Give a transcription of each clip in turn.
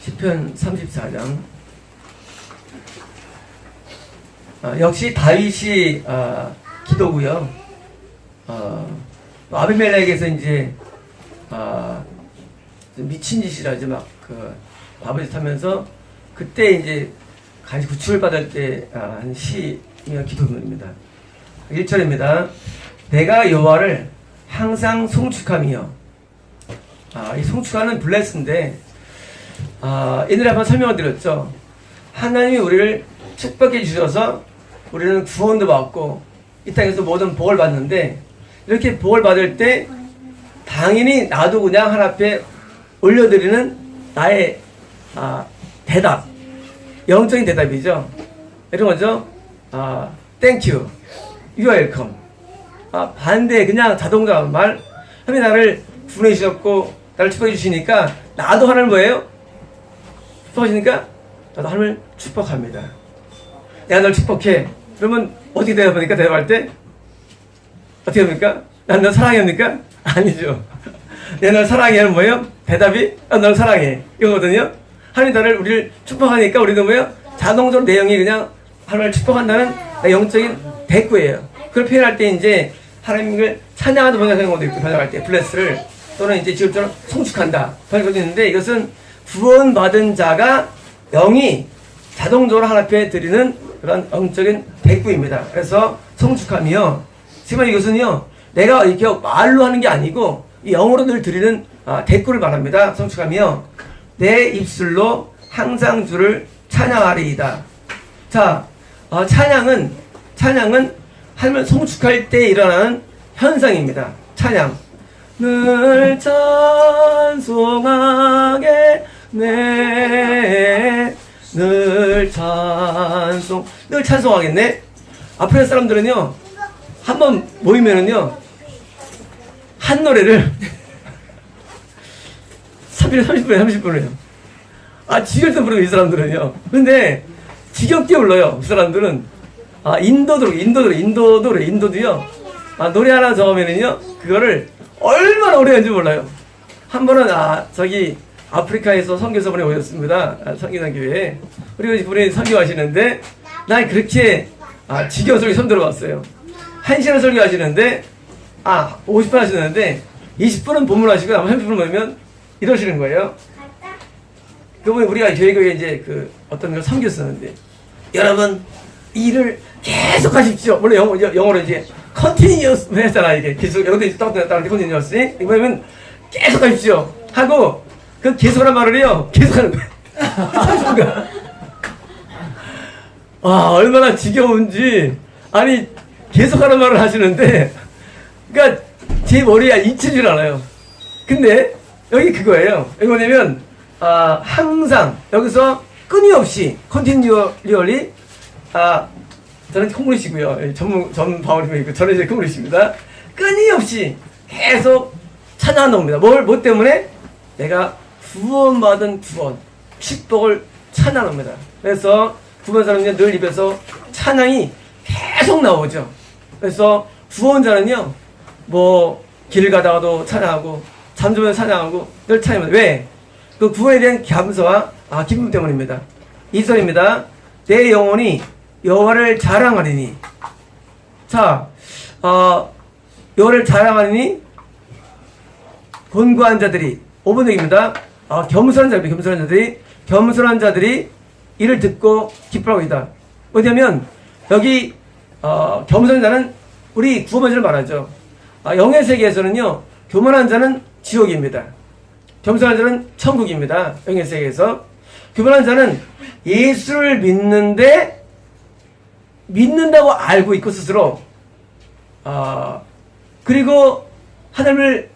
시편 34장. 역시 다윗이 기도고요. 아비멜렉에서 이제 미친 짓이라지 막그 바보짓 하면서 그때 이제 간시 구출을 받을 때 한 시며 기도문입니다. 1절입니다. 내가 여호와를 항상 송축하며. 이 송축하는 블레스인데 옛날에 한번 설명을 드렸죠. 하나님이 우리를 축복해 주셔서 우리는 구원도 받고 이 땅에서 모든 복을 받는데, 이렇게 복을 받을 때 당연히 나도 그냥 하나님 앞에 올려드리는 나의 대답, 영적인 대답이죠. 이런 거죠. Thank you, you are welcome. 반대 그냥 자동차 말, 하나님이 나를 구원해 주셨고 나를 축복해 주시니까 나도 하나님 뭐예요? 축복하시니까 나도 하나님을 축복합니다. 내가 널 축복해. 그러면 어떻게 대답합니까? 대답할 때 어떻게 합니까? 난 널 사랑합니까? 아니죠. 내가 널 사랑해는 뭐예요? 대답이 널 사랑해 이거거든요. 하나님 나를 우리를 축복하니까 우리도 뭐예요? 자동적으로 내용이 그냥 하나님을 축복한다는 영적인 대꾸예요. 그걸 표현할 때 이제 하나님을 찬양하는 번역하는 것도 있고, 번역할 때 블레스를, 또는 이제 지금처럼 송축한다 번역도 있는데, 이것은 구원받은 자가 영이 자동적으로 하나님 앞에 드리는 그런 영적인 대꾸입니다. 그래서 송축하며, 지금 이것은요 내가 이렇게 말로 하는 게 아니고 영어로 늘 드리는 대꾸를 말합니다. 송축하며 내 입술로 항상 주를 찬양하리이다. 자, 찬양은 하나님을 송축할 때 일어나는 현상입니다. 찬양. 늘 찬송하게 늘 찬송하겠네. 앞에 사람들은요 한번 모이면은요 한 노래를 30분에 해요. 지겹게 부르고 이 사람들은요. 근데 지겹게 불러요. 그 사람들은 인도도요. 노래 하나 적으면은요 그거를 얼마나 오래 하는지 몰라요. 한 번은 저기 아프리카에서 선교사분이 오셨습니다. 선교단 교회에. 우리 분이 선교하시는데 난 그렇게 지겨워서 손 들어봤어요. 1시간 설교하시는데 50분 하시는데 20분은 본문하시고 나머지 30분은 뭐냐면 이러시는 거예요. 그분이 우리가 교회에 이제 어떤 걸 섬겨 쓰는데, 여러분 일을 계속 하십시오. 물론 영어로 이제 continuous 했잖아. 이게 계속 여기도 따로 continuous. 이거면 계속 하십시오 하고, 그 계속하는 말을요 계속 하는 거예요. 30분간. 얼마나 지겨운지. 계속하는 말을 하시는데, 그러니까 제 머리에 잊히질 않아요. 근데 여기 그거예요. 여기 뭐냐면 항상 여기서 끊임없이 continually, 저는 콩글리시고요. 전 바울이고 있고 저는 이제 콩글리시입니다. 끊임없이 계속 찬양하는 겁니다. 뭐 때문에? 내가 구원받은 구원, 축복을 찬양합니다. 그래서 구원자는요 늘 입에서 찬양이 계속 나오죠. 그래서 구원자는요 길 가다가도 찬양하고 잠자면 찬양하고 늘 찬양합니다. 왜? 그 구원에 대한 감사와 기쁨 때문입니다. 2절입니다. 내 영혼이 여호와를 자랑하리니. 자, 여호와를 자랑하리니 곤고한 자들이, 5번역입니다. 겸손한 자들이 이를 듣고 기뻐하고 있다. 뭐냐면 여기 겸손한 자는 우리 구원받은 자를 말하죠. 영의 세계에서는요 교만한 자는 지옥입니다. 겸손한 자는 천국입니다. 영의 세계에서. 교만한 자는 예수를 믿는다고 알고 있고 스스로, 그리고 하나님을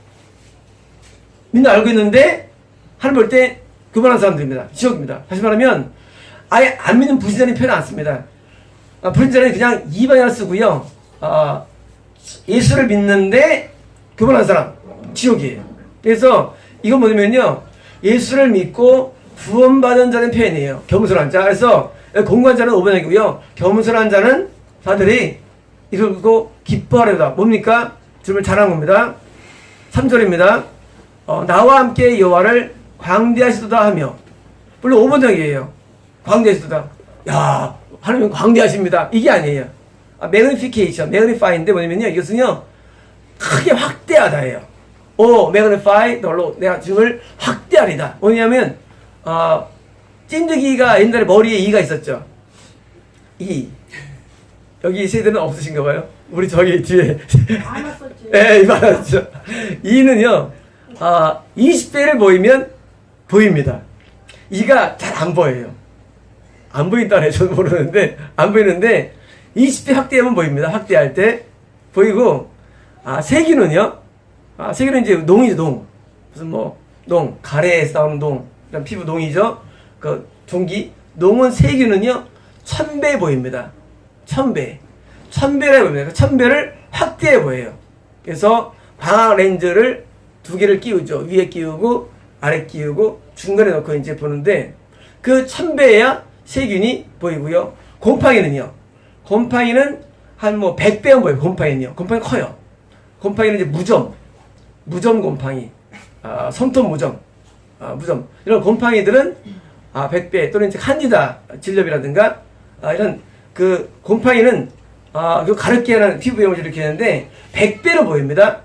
알고 있는데 하나님 볼 때 교만한 사람들입니다. 지옥입니다. 다시 말하면 아예 안 믿는 불신자는 표현 안 씁니다. 불신자는 그냥 이방이나 쓰고요. 예수를 믿는데 교만한 사람, 지옥이에요. 그래서 이건 뭐냐면요 예수를 믿고 구원받은 자는 표현이에요. 겸손한 자. 그래서 공고한 자는 5번역이고요. 겸손한 자는 자들이 이러고 기뻐하려다. 뭡니까? 주님을 자랑한 겁니다. 3절입니다. 나와 함께 여호와를 광대하시도다 하며. 물론 5번역이에요. 광대에서도 야 하나님 광대하십니다. 이게 아니에요. magnification, magnify인데 뭐냐면요. 이것은요 크게 확대하다예요. magnify the Lord. 내가 주님을 확대하리다. 뭐냐면 찐득이가 옛날에 머리에 이가 있었죠. 이 여기 세대는 없으신가 봐요. 우리 저기 뒤에 많았었죠. 예, 많았죠. 이는요 20대를 보이면 보입니다. 이가 잘 안 보여요. 안 보인다네. 저는 모르는데 안 보이는데 20대 확대하면 보입니다. 확대할 때 보이고 세균은요. 세균은 이제 농이죠. 농. 무슨 농 가래에서 나오는 농. 이런 피부 농이죠. 그 종기. 농은 세균은요 1000배 보입니다. 1000배. 1000배라 보입니다. 1000배를 확대해 보여요. 그래서 광학 렌즈를 2개를 끼우죠. 위에 끼우고 아래 끼우고 중간에 넣고 이제 보는데 그 1000배야 세균이 보이고요. 곰팡이는요. 곰팡이는 한 100배는 보여요. 곰팡이는요. 곰팡이 커요. 곰팡이는 이제 무점 곰팡이, 손톱 무점, 무점. 이런 곰팡이들은 100배 또는 이제 칸디다 질염이라든가 이런 그 곰팡이는 그 가렵게 하는 피부 병을 이렇게 하는데 100배로 보입니다.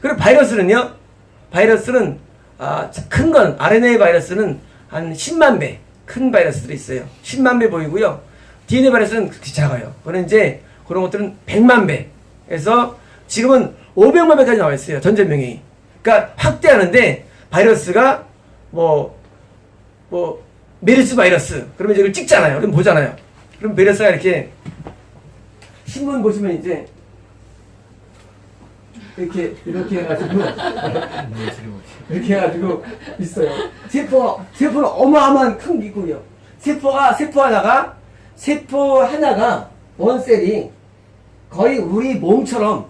그리고 바이러스는요. 바이러스는 큰 건 RNA 바이러스는 한 10만 배 큰 바이러스들이 있어요. 10만 배 보이고요. DNA 바이러스는 그렇게 작아요. 그런 이제 그런 것들은 100만 배. 그래서 지금은 500만 배까지 나와 있어요. 전염병이. 그러니까 확대하는데 바이러스가 메르스 바이러스. 그러면 이걸 찍잖아요. 그럼 보잖아요. 그럼 메르스가 이렇게 신문 보시면 이제 이렇게 해가지고 이렇게 해가지고 있어요. 세포는 어마어마한 큰 기구요. 세포 하나가 원셀이 거의 우리 몸처럼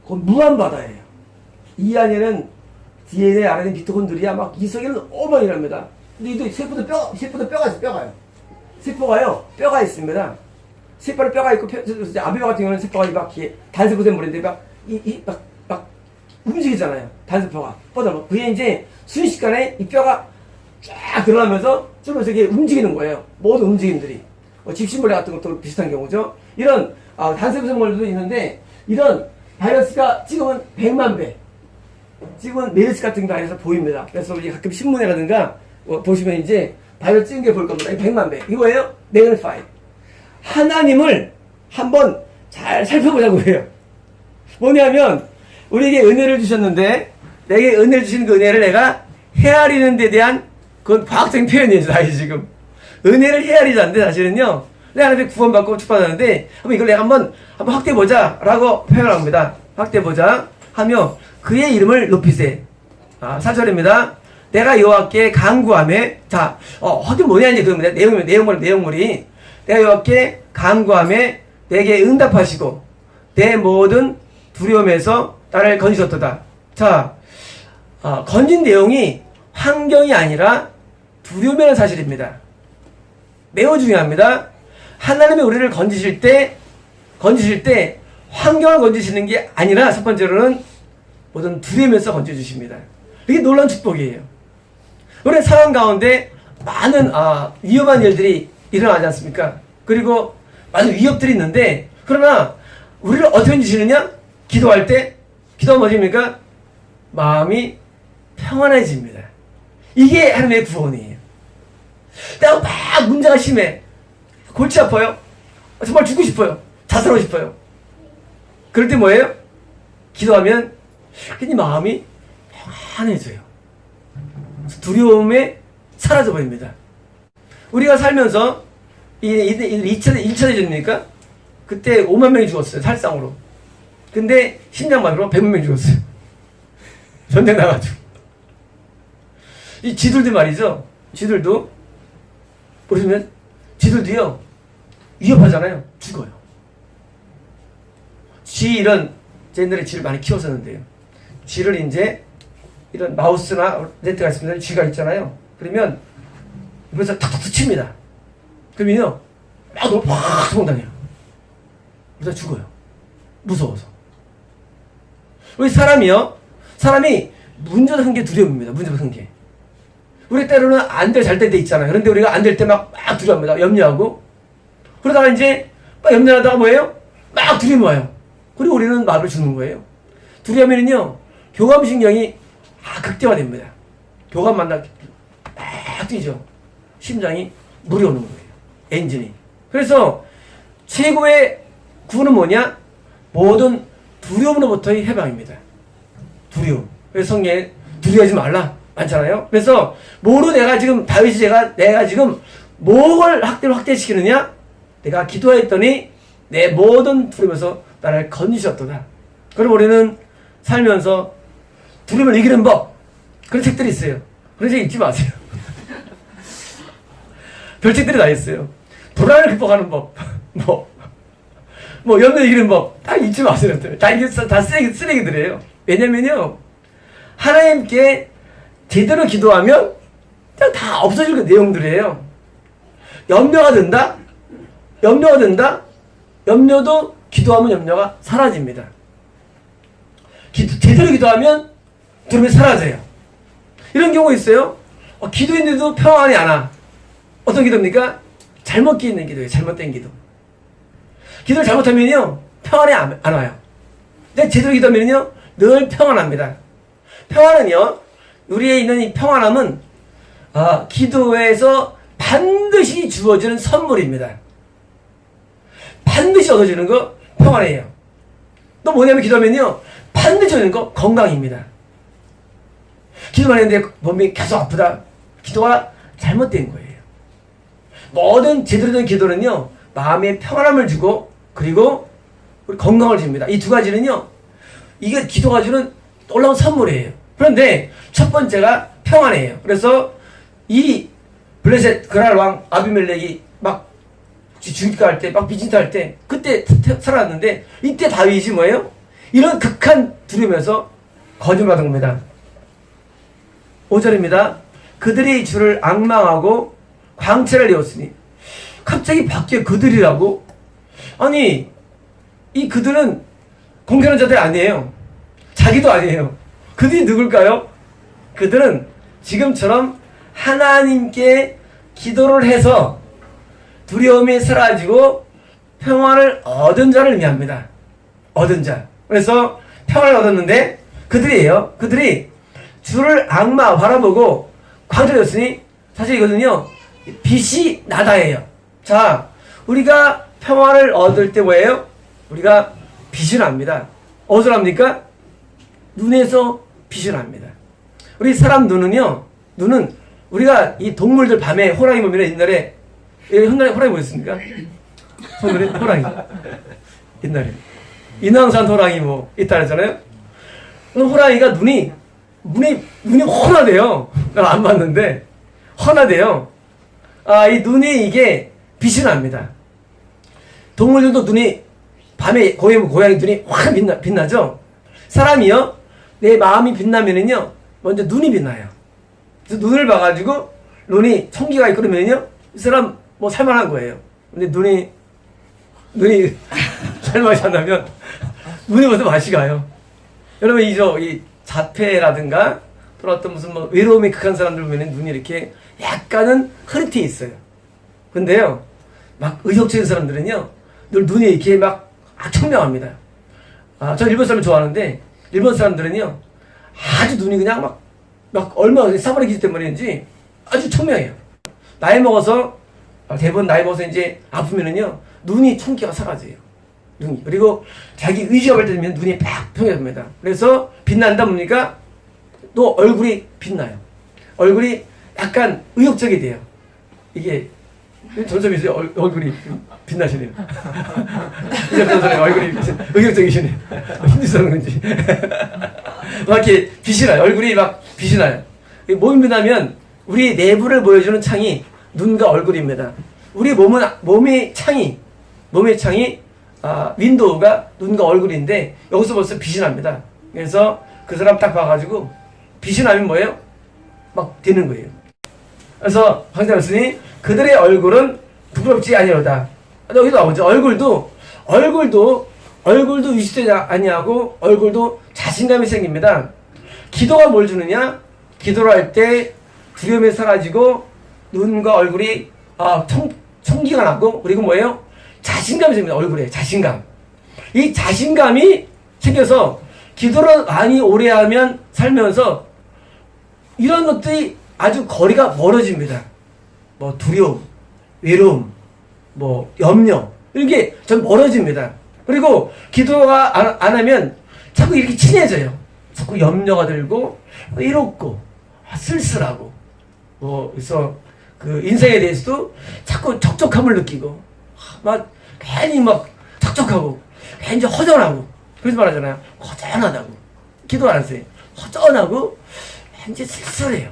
거의 무한바다예요. 이 안에는 DNA, RNA, 미토콘드리아 막 이석에는 어마어마합니다. 근데 이 세포도 뼈가 있어요. 세포가요 뼈가 있습니다. 세포는 뼈가 있고 아메바 같은 경우는 세포가 막 단세포 된 물인데 막 움직이잖아요. 단세포가 뻗어. 그게 이제 순식간에 이 뼈가 쫙 드러나면서 좀 이렇게 움직이는 거예요. 모든 움직임들이. 집신벌레 같은 것도 비슷한 경우죠. 이런 단세포 생물도 있는데 이런 바이러스가 지금은 100만 배. 지금은 메르스 같은 바이러스가 보입니다. 그래서 우리 가끔 신문이라든가 보시면 이제 바이러스 찍은 게 보일 겁니다. 100만 배. 이거예요. 매그니파이. 하나님을 한번 잘 살펴보자고 해요. 뭐냐면 우리에게 은혜를 주셨는데 내게 은혜를 주신 그 은혜를 내가 헤아리는 데 대한 그건 과학적인 표현이에요. 사실 지금 은혜를 헤아리지 않는데 사실은요 내가 하나님께 구원받고 축복받았는데 한번 이걸 내가 한번 확대해보자 라고 표현합니다. 확대해보자 하며 그의 이름을 높이세. 4절입니다. 내가 여호와께 간구하며 자 확인 뭐냐 이제 그 내용물이 내가 여호와께 간구하며 내게 응답하시고 내 모든 두려움에서 나를 건지셨도다. 자, 건진 내용이 환경이 아니라 두려움이라는 사실입니다. 매우 중요합니다. 하나님이 우리를 건지실 때 환경을 건지시는 게 아니라 첫 번째로는 모든 두려움에서 건져주십니다. 이게 놀라운 축복이에요. 우리 상황 가운데 많은 위험한 일들이 일어나지 않습니까? 그리고 많은 위협들이 있는데 그러나 우리를 어떻게 건지시느냐? 기도할 때 기도하면 뭐입니까? 마음이 평안해집니다. 이게 하나님의 구원이에요. 내가 막 문제가 심해. 골치 아파요. 정말 죽고 싶어요. 자살하고 싶어요. 그럴 때 뭐예요? 기도하면 괜히 마음이 평안해져요. 두려움에 사라져버립니다. 우리가 살면서 1차 대전입니까? 그때 5만 명이 죽었어요. 살상으로. 근데 심장마비로 100만 명이 죽었어요. 전쟁 나가지고. 이 지들도 말이죠. 지들도 보시면 지들도요. 위협하잖아요. 죽어요. 제 옛날에 쥐를 많이 키웠었는데요. 쥐를 이제 이런 마우스나 네트가 있으면 쥐가 있잖아요. 그러면 입에서 탁탁 칩니다. 그러면요. 막 도망다녀요. 그래서 죽어요. 무서워서. 우리 사람이 문제가 큰 게 두려움입니다. 문제가 큰 게. 우리 때로는 안 될 잘 때 있잖아요. 그런데 우리가 안 될 때 막 두려워합니다. 염려하고. 그러다가 이제 막 염려하다가 뭐예요? 막 두려움 와요. 그리고 우리는 마음을 주는 거예요. 두려우면은요, 교감신경이 극대화됩니다. 교감 만나 막 뛰죠. 심장이 물이 오는 거예요. 엔진이. 그래서 최고의 구원은 뭐냐? 모든 두려움으로부터의 해방입니다. 두려움. 그래서 성경에 두려워하지 말라 많잖아요. 그래서 뭐로 내가 지금 다윗이 내가 지금 뭘 확대시키느냐? 내가 기도했더니 내 모든 두려움에서 나를 건지셨도다. 그럼 우리는 살면서 두려움을 이기는 법, 그런 책들이 있어요. 그런 책 읽지 마세요. 별책들이 다 있어요. 불안을 극복하는 법, 염려 이기는 법, 다 잊지 마세요. 다 쓰레기들이에요. 왜냐면요, 하나님께 제대로 기도하면 그냥 다 없어질 그 내용들이에요. 염려가 된다? 염려도 기도하면 염려가 사라집니다. 제대로 기도하면 두려움이 사라져요. 이런 경우 있어요. 기도했는데도 평안이 안 와. 어떤 기도입니까? 잘못 있는 기도예요. 잘못된 기도. 기도를 잘못하면요, 평안이 안 와요. 근데 제대로 기도하면요, 늘 평안합니다. 평안은요, 우리에 있는 이 평안함은 기도에서 반드시 주어지는 선물입니다. 반드시 얻어지는 거 평안이에요. 또 뭐냐면 기도하면요, 반드시 얻는 거 건강입니다. 기도만 했는데 몸이 계속 아프다. 기도가 잘못된 거예요. 모든 제대로 된 기도는요, 마음에 평안함을 주고, 그리고 건강을 줍니다. 이 두 가지는요, 이게 기도가 주는 놀라운 선물이에요. 그런데 첫 번째가 평안이에요. 그래서 이 블레셋 그랄 왕 아비멜렉이 막 죽일까 할 때, 막 비진타 할 때, 그때 살았는데, 이때 다윗이 뭐예요? 이런 극한 두려움에서 거짓말하는 겁니다. 5절입니다. 그들이 주를 앙망하고 광채를 내었으니, 갑자기 밖에 그들이라고? 아니, 이 그들은 공개하는 자들이 아니에요. 자기도 아니에요. 그들이 누굴까요? 그들은 지금처럼 하나님께 기도를 해서 두려움이 사라지고 평안을 얻은 자를 의미합니다. 얻은 자. 그래서 평안을 얻었는데 그들이에요. 그들이 주를 바라보고 광채였으니, 사실 이거는요, 빛이 나다예요. 자, 우리가 평안을 얻을 때 뭐예요? 우리가 빛이 납니다. 어디서 납니까? 눈에서 빛이 납니다. 우리 사람 눈은 우리가 이 동물들 밤에 호랑이 보면 옛날에 호랑이 뭐였습니까? 호랑이. 옛날에. 인왕산 호랑이 있다 그랬잖아요? 호랑이가 눈이 훤하대요. 난 안 봤는데, 훤하대요. 이 눈이 이게 빛이 납니다. 동물들도 눈이, 밤에 고양이 눈이 확 빛나죠? 사람이요, 내 마음이 빛나면은요, 먼저 눈이 빛나요. 그래서 눈을 봐가지고, 눈이 청기가 있고 그러면요, 이 사람 살만한 거예요. 근데 눈이 살만하지 않으면, 눈이 벌써 맛이 가요. 여러분, 이 자폐라든가, 또 어떤 무슨 외로움이 극한 사람들 보면 눈이 이렇게 약간은 흐릿해 있어요. 근데요, 막 의욕적인 사람들은요, 늘 눈이 이렇게 청명합니다. 저는 일본 사람을 좋아하는데, 일본 사람들은요, 아주 눈이 그냥 얼마나 사버리기 때문인지 아주 청명해요. 대부분 나이 먹어서 이제 아프면은요, 눈이 청기가 사라져요. 눈이. 그리고 자기 의지가 발달되면 눈이 팍 평해집니다. 그래서 빛난다 보니까 또 얼굴이 빛나요. 얼굴이 약간 의욕적이 돼요. 이게 점점 있어요. 얼굴이 빛나시네요. 이제 얼굴이 의욕적이시네요. 힘드셔서 그런지. 막 이렇게 빛이 나요. 얼굴이 막 빛이 나요. 몸이 빛나면 우리 내부를 보여주는 창이 눈과 얼굴입니다. 우리 몸의 창이 윈도우가 눈과 얼굴인데, 여기서 벌써 빛이 납니다. 그래서 그 사람 딱 봐가지고 빛이 나면 뭐예요? 막 되는 거예요. 그래서 황제였으니 그들의 얼굴은 부끄럽지 아니하다. 여기도 나오죠. 얼굴도 위축되지 아니하고 얼굴도 자신감이 생깁니다. 기도가 뭘 주느냐? 기도를 할 때 두려움이 사라지고 눈과 얼굴이 청기가 나고, 그리고 뭐예요? 자신감이 생깁니다. 얼굴에 자신감. 이 자신감이 생겨서 기도를 많이 오래 하면 살면서 이런 것들이 아주 거리가 멀어집니다. 뭐 두려움, 외로움, 뭐 염려, 이런 게 좀 멀어집니다. 그리고 기도가 안 하면 자꾸 이렇게 친해져요. 자꾸 염려가 들고 이롭고 쓸쓸하고, 그래서 그 인생에 대해서도 자꾸 적적함을 느끼고 막 괜히 막 적적하고 괜히 허전하고, 그래서 말하잖아요. 허전하다고. 기도 안 하세요. 허전하고 왠지 쓸쓸해요.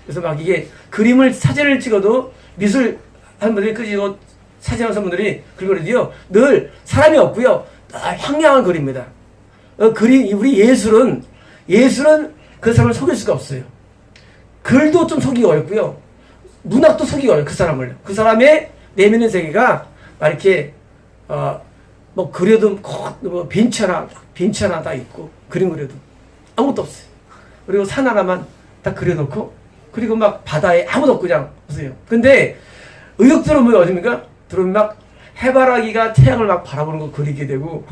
그래서 막 이게 그림을, 사진을 찍어도 미술 하는 분들이 끄지고 사진하는 분들이 그리고요 늘 사람이 없고요 늘 황량한 그림입니다. 우리 예술은 그 사람을 속일 수가 없어요. 글도 좀 속이기 어렵고요 문학도 속이기 어려워요. 그 사람을, 그 사람의 내면의 세계가 막 이렇게 뭐 그려도 뭐 벤치 하나 다 있고, 그림 그려도 아무것도 없어요. 그리고 산 하나만 딱 그려놓고, 그리고 막 바다에 아무도 없고 그냥 보세요. 근데 의욕들은 뭐 어딥니까? 들어오면 막 해바라기가 태양을 막 바라보는 거 그리게 되고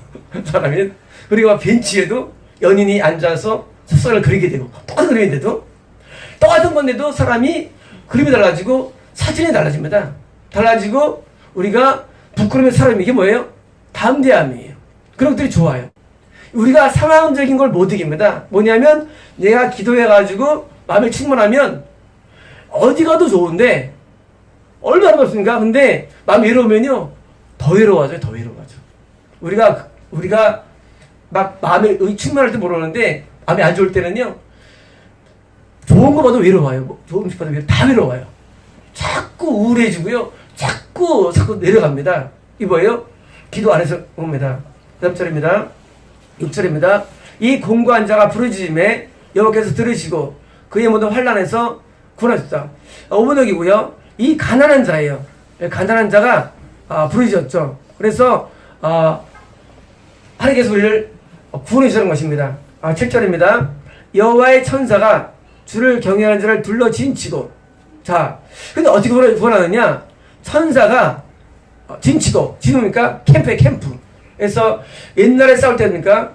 사람이, 그리고 막 벤치에도 연인이 앉아서 숲속을 그리게 되고, 똑같은 그림인데도, 똑같은 건데도 사람이 그림이 달라지고 사진이 달라집니다. 달라지고 우리가 부끄러움의 사람이, 이게 뭐예요? 담대함이에요. 그런 것들이 좋아요. 우리가 상황적인 걸 못 이깁니다. 뭐냐면 내가 기도해가지고 마음이 충만하면 어디 가도 좋은데 얼마나 좋습니까? 근데 마음이 외로우면요 더 외로워져요. 더 외로워져. 우리가 막 마음이 충만할 때 모르는데 마음이 안 좋을 때는요 좋은 거 봐도 외로워요. 뭐 좋은 음식 봐도 다 외로워요. 자꾸 우울해지고요. 자꾸 내려갑니다. 이 뭐예요? 기도 안 해서 옵니다. 다음 절입니다. 6절입니다. 이 공고한 자가 부르짖음에 여호와께서 들으시고 그의 모든 환난에서 구원하셨다. 5번역이고요. 이 가난한 자예요. 가난한 자가 부르짖었죠. 그래서 하나님께서 우리를 구원해 주시는 것입니다. 7절입니다. 여호와의 천사가 주를 경외하는 자를 둘러 진치고. 자, 근데 어떻게 구원하느냐? 천사가 진치고, 진뭡니까? 캠프에 캠프. 그래서 옛날에 싸울 때입니까?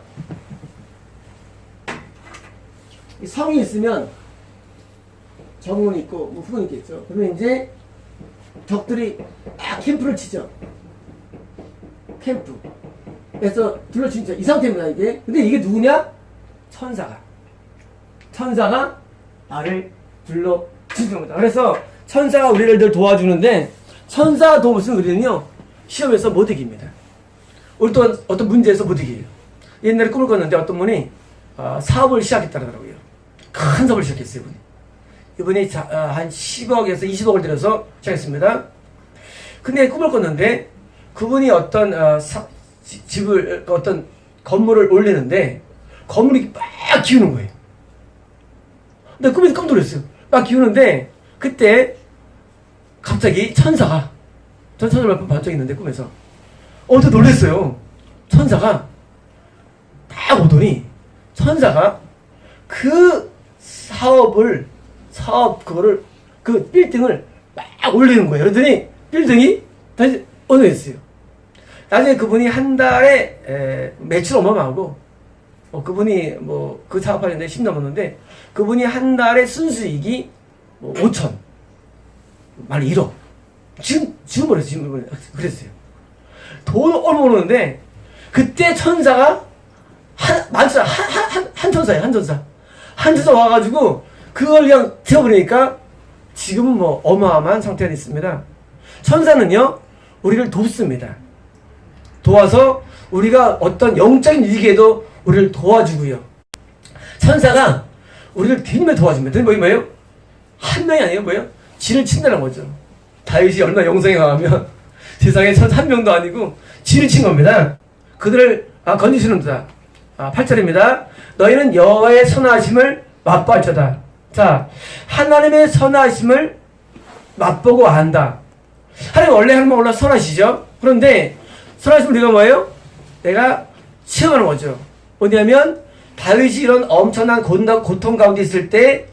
성이 있으면 정문이 있고 뭐 후문이 있겠죠. 그러면 이제 적들이 캠프를 치죠. 캠프. 그래서 둘러친죠. 이 상태입니다, 이게. 근데 이게 누구냐? 천사가 나를 둘러친는 겁니다. 그래서 천사가 우리를 늘 도와주는데, 천사 도움 없으면 우리는요 시험에서 못 이깁니다. 어떤 문제에서 못 이겨요. 옛날에 꿈을 꿨는데 어떤 분이 사업을 시작했다더라고요. 큰 사업을 시작했어요. 이분이 한 10억에서 20억을 들여서 시작했습니다. 근데 꿈을 꿨는데 그분이 어떤 어떤 건물을 올리는데 건물이 막 기우는 거예요. 근데 꿈에서 깜짝 놀랐어요. 막 기우는데 그때 갑자기 천사가, 전 천사를 몇 번 본 적이 있는데 꿈에서 저 놀랐어요. 천사가 딱 오더니 천사가 그 그 빌딩을 막 올리는 거예요. 그러더니 빌딩이 다시 어느했어요. 나중에 그분이 한 달에 매출 어마어마하고, 그분이 뭐 그 사업하는데 10 넘었는데, 그분이 한 달에 순수익이 5천, 말 1억. 지금 그랬어요. 돈 얼마 오르는데, 그때 천사가 한 천사 와가지고, 그걸 그냥 태워버리니까, 지금은 뭐 어마어마한 상태가 있습니다. 천사는요, 우리를 돕습니다. 도와서 우리가 어떤 영적인 위기에도 우리를 도와주고요. 천사가 우리를 굉장히 도와줍니다. 뭐예요? 한 명이 아니에요. 뭐예요? 지를 친다는 거죠. 다윗이 얼마나 영성에 강하면 세상에 천사 한 명도 아니고 지를 친 겁니다. 그들을 건지시는도다. 8절입니다. 너희는 여호와의 선하심을 맛보았도다. 자, 하나님의 선하심을 맛보고 안다. 하나님 원래 선하시죠. 그런데 선하심을 우리가 뭐예요? 내가 체험하는 거죠. 뭐냐면 다윗이 이런 엄청난 고통 가운데 있을 때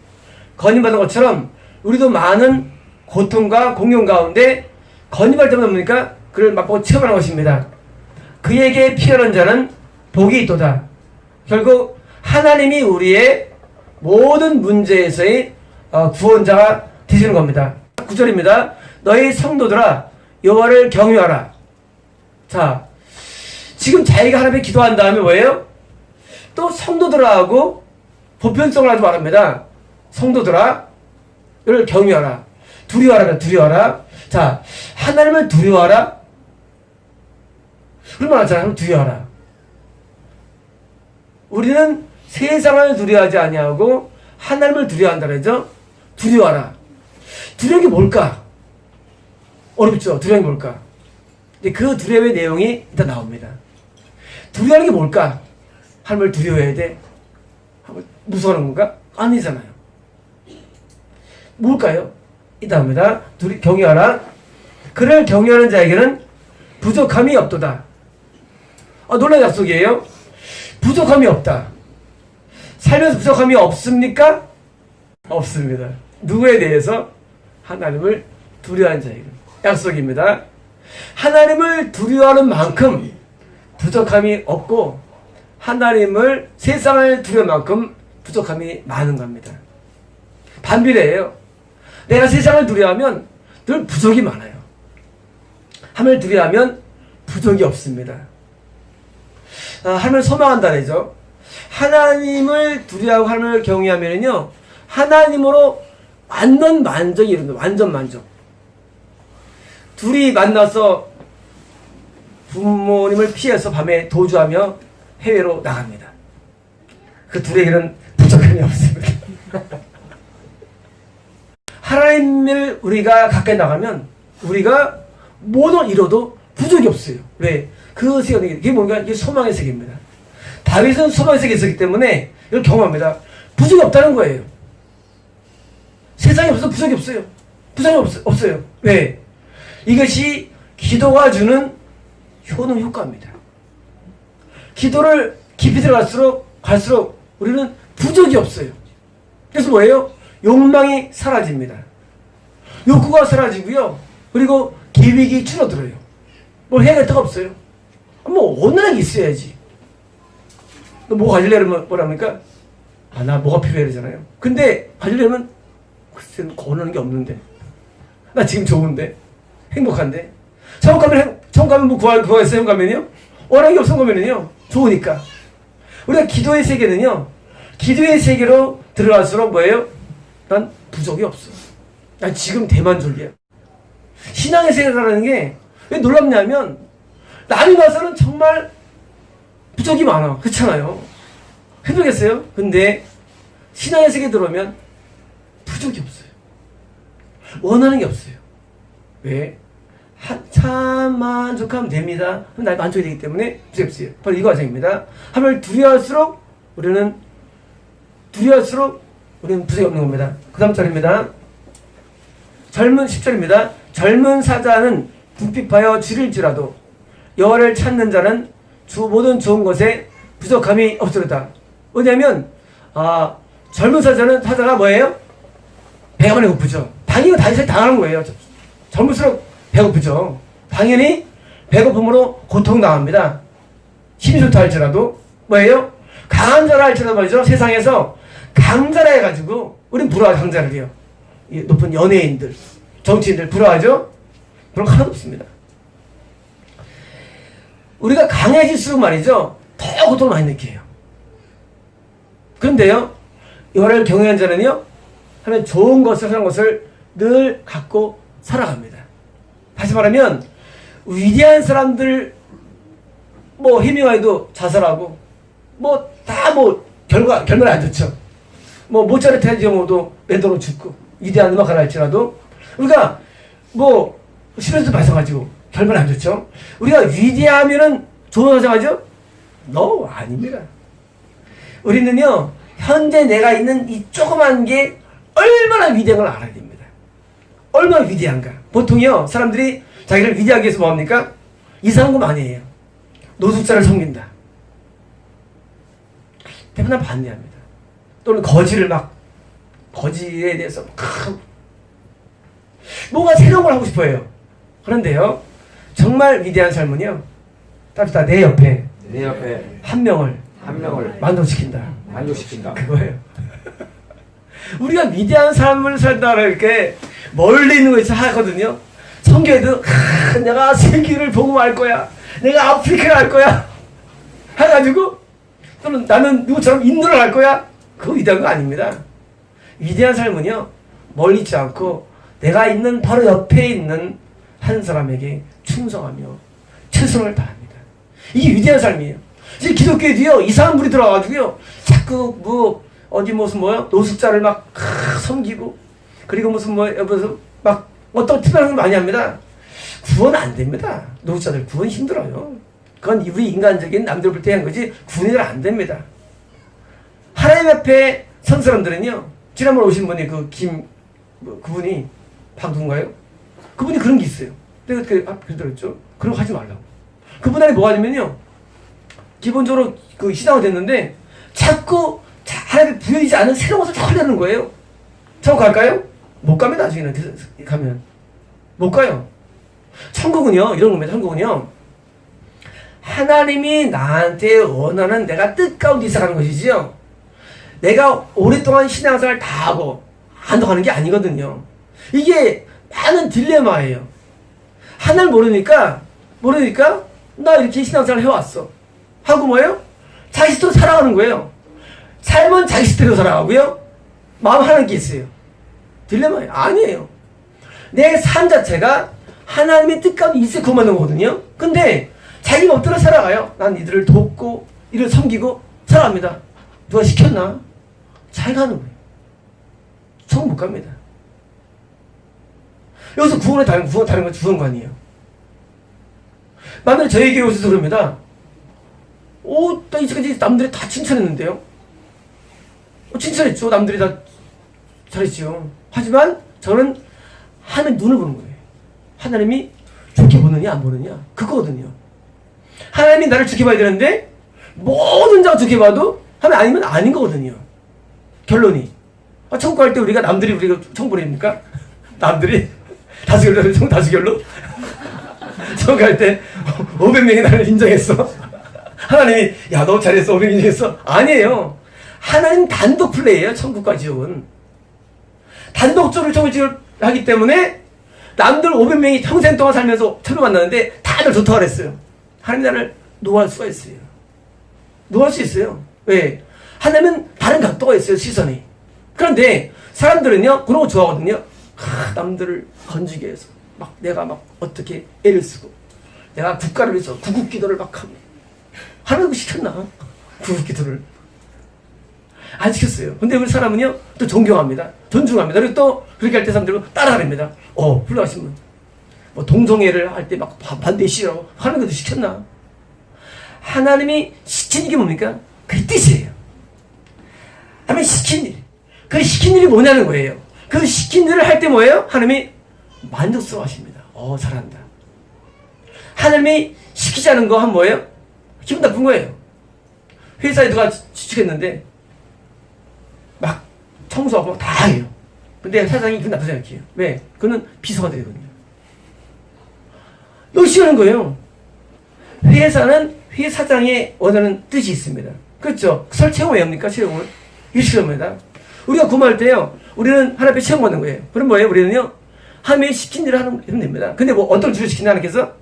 건임받은 것처럼 우리도 많은 고통과 공경 가운데 건입할 때마다 뭡니까? 그를 맛보고 체험하는 것입니다. 그에게 피하는 자는 복이 있도다. 결국 하나님이 우리의 모든 문제에서의 구원자가 되시는 겁니다. 9절입니다. 너희 성도들아 여호와를 경외하라. 자, 지금 자기가 하나님께 기도한 다음에 뭐예요? 또 성도들하고 보편성을 하지 말합니다. 성도들아 를 경외하라. 두려워하라. 두려워하라. 자, 하나님을 두려워하라. 얼마나 잘 두려워하라. 우리는 세상을 두려워하지 아니하고 하나님을 두려워한다 그러죠. 두려워하라. 두려운 게 뭘까? 어렵죠. 두려운 게 뭘까? 근데 그 두려움의 내용이 일단 나옵니다. 두려워하는 게 뭘까? 하나님을 두려워해야 돼? 무서워하는 건가? 아니잖아요. 뭘까요? 이따입니다. 경외하라. 그를 경외하는 자에게는 부족함이 없도다. 놀라운 약속이에요. 부족함이 없다. 살면서 부족함이 없습니까? 없습니다. 누구에 대해서? 하나님을 두려워하는 자에게 약속입니다. 하나님을 두려워하는 만큼 부족함이 없고 하나님을 세상을 두려워할 만큼 부족함이 많은 겁니다. 반비례해요. 내가 세상을 두려워하면 늘 부족이 많아요. 하나님을 두려워하면 부족이 없습니다. 하나님을 소망한다 그러죠. 하나님을 두려워하고 하나님을 경외하면요 하나님으로 완전 만족이 이릅니다. 완전 만족. 둘이 만나서 부모님을 피해서 밤에 도주하며 해외로 나갑니다. 그 둘에게는 부족함이 없습니다. 하나님을 우리가 가까이 나가면 우리가 뭐든 이뤄도 부족이 없어요. 왜? 그 세계, 이게 뭔가 이게 소망의 세계입니다. 다윗은 소망의 세계에 있었기 때문에 이걸 경험합니다. 부족이 없다는 거예요. 세상에 없어서 부족이 없어요. 부족이 없어요. 왜? 이것이 기도가 주는 효과입니다. 기도를 깊이 갈수록 우리는 부족이 없어요. 그래서 뭐예요? 욕망이 사라집니다. 욕구가 사라지고요. 그리고 계획이 줄어들어요. 뭘 해야 될 데가 없어요. 원하는 게 있어야지. 뭐 가지려면 뭐랍니까? 나 뭐가 필요해 그러잖아요. 근데 가지려면 글쎄 원하는 게 없는데. 나 지금 좋은데. 행복한데. 천국 가면 뭐 구하겠어요? 천국 가면요? 원하는 게 없은 거면은요. 좋으니까. 우리가 기도의 세계는요. 기도의 세계로 들어갈수록 뭐예요? 난 부족이 없어. 난 지금 대만족이야. 신앙의 세계라는 게 왜 놀랍냐면 남이 봐서는 정말 부족이 많아. 그렇잖아요. 해보겠어요? 근데 신앙의 세계에 들어오면 부족이 없어요. 원하는 게 없어요. 왜? 참 만족하면 됩니다. 그럼 날 만족이 되기 때문에 부족이 없어요. 바로 이 과정입니다. 하나님을 두려워할수록 우리는 부족이 없는 겁니다. 그 다음 절입니다. 10절입니다. 젊은 사자는 궁핍하여 지를지라도 여호와를 찾는 자는 모든 좋은 것에 부족함이 없으리다. 왜냐하면 젊은 사자가 뭐예요? 배가 많이 고프죠. 당연히 다윗이 당하는 거예요. 젊을수록 배고프죠. 당연히 배고픔으로 고통당합니다. 힘이 좋다 할지라도 뭐예요? 강한 자라 할지라도 말이죠. 세상에서 강자라 해가지고 우린 부러워하죠. 강자를요. 높은 연예인들, 정치인들 부러워하죠? 그런 거 하나도 없습니다. 우리가 강해질수록 말이죠. 더 고통을 많이 느껴요. 그런데요. 여호와를 경외하는 자는요. 하면 좋은 것을 하는 것을 늘 갖고 살아갑니다. 다시 말하면 위대한 사람들 해밍웨이도 자살하고 결말이 안 좋죠. 모차르트 해지어도 매도로 죽고 위대한 음악가를 할지라도 우리가 시베리아도 마찬가지고 결말이 안 좋죠. 우리가 위대하면은 좋은 사상하죠? 아닙니다. 우리는요 현재 내가 있는 이 조그만 게 얼마나 위대한 걸 알아야 됩니다. 얼마나 위대한가. 보통요 사람들이 자기를 위대하게 해서 뭐합니까? 이상한 거 많이 해요. 노숙자를 섬긴다. 대부분 반대합니다. 또는 거지에 대해서 뭐가 새로운 걸 하고 싶어요. 그런데요, 정말 위대한 삶은요, 따뜻하 내 옆에 한 명을 만족시킨다. 그거예요. 우리가 위대한 삶을 산다고 이렇게 멀리 있는 거에서 하거든요. 성경에도 내가 세계를 복음할 거야, 내가 아프리카를 할 거야 해가지고, 또는 나는 누구처럼 인도를 할 거야. 그거 위대한 거 아닙니다. 위대한 삶은요, 멀리 있지 않고 내가 있는 바로 옆에 있는 한 사람에게 충성하며 최선을 다합니다. 이게 위대한 삶이에요. 이제 기독교에도요, 이상한 분이 들어와가지고요, 자꾸 어디 무슨 노숙자를 막 섬기고, 그리고 무슨 막 어떤 특별한 걸 많이 합니다. 구원 안 됩니다. 노숙자들 구원 힘들어요. 그건 우리 인간적인 남들 볼 때 한 거지 구원이 안 됩니다. 하나님 앞에 선 사람들은요, 지난번에 오신 분이 그분이 누군가요? 그분이 그런 게 있어요. 내가 그 들었죠. 그런 거 하지 말라고. 그분 안에 뭐가 되면요, 기본적으로 그 신앙이 됐는데 자꾸 하나님이 부여지지 않은 새로운 것을 자꾸 하려는 거예요. 천국 갈까요? 못 갑니다. 나중에는 가면 못 가요. 천국은요, 이런 겁니다. 천국은요, 하나님이 나한테 원하는 내가 뜻 가운데 있어가는 것이지요, 내가 오랫동안 신앙생활을 다 하고 안 하는 게 아니거든요. 이게 많은 딜레마예요. 하나를 모르니까 나 이렇게 신앙생활을 해왔어 하고 뭐예요? 자기 스스로 살아가는 거예요. 삶은 자기 스스로 살아가고요, 마음 하는 게 있어요. 딜레마예요. 아니에요. 내 삶 자체가 하나님의 뜻 가운데 있어 그만 놓은 거거든요. 근데 자기 멋대로 살아가요. 난 이들을 돕고 이를 섬기고 살아갑니다. 누가 시켰나? 자기가 하는 거예요. 천국 못 갑니다. 여기서 구원의 다른 건 구원관이에요. 만약에 저에게 오셔서 그럽니다. 나 이제까지 남들이 다 칭찬했는데요. 칭찬했죠. 남들이 다 잘했죠. 하지만 저는 하나님 눈을 보는 거예요. 하나님이 좋게 보느냐 안 보느냐 그거거든요. 하나님이 나를 좋게 봐야 되는데 모든 자가 좋게 봐도 하나님 아니면 아닌 거거든요. 결론이. 천국 갈 때 우리가 천국 보냅니까? 남들이 다수결로 천국 다수결로? 천국 갈 때 500명이 나를 인정했어. 하나님이 야 너 잘했어 500명 인정했어. 아니에요. 하나님 단독 플레이예요. 천국과 지옥은 단독적으로 천국을 하기 때문에 남들 500명이 평생 동안 살면서 천국 만나는데 다들 좋다고 그랬어요. 하나님 나를 노할 수가 있어요. 노할 수 있어요. 왜? 하나님은 다른 각도가 있어요. 시선이. 그런데 사람들은요 그런 거 좋아하거든요. 남들을 건지게 해서 내가 어떻게 애를 쓰고 내가 국가를 위해서 구국기도를 하고 하나님 그거 시켰나? 구국기도를 안 시켰어요. 근데 우리 사람은요 또 존경합니다. 존중합니다. 그리고 또 그렇게 할 때 사람들은 따라가랍니다. 훌륭하신 분. 동성애를 할 때 반대에 시라고 하나님 그도 시켰나? 하나님이 시킨 게 뭡니까? 그 뜻이에요. 하나님이 시킨 일. 그 시킨 일이 뭐냐는 거예요. 그 시킨 일을 할 때 뭐예요? 하나님이 만족스러워 하십니다. 잘한다. 하나님이 시키지 않은 거 하면 뭐예요? 기분 나쁜 거예요. 회사에 누가 취직했는데 막 청소하고 다 해요. 근데 사장이 기분 나쁘지 않게요. 왜? 그거는 비서가 되거든요. 열심히 하는 거예요. 회사는 회사장의 원하는 뜻이 있습니다. 그렇죠? 체험을 왜 합니까? 체험을. 일시킵니다. 우리가 구마할 때요, 우리는 하나님 앞에 체험받는 거예요. 그럼 뭐예요? 우리는요, 하나님이 시킨 일을 하면 됩니다. 근데 어떤 일을 시킨다 하나님께서?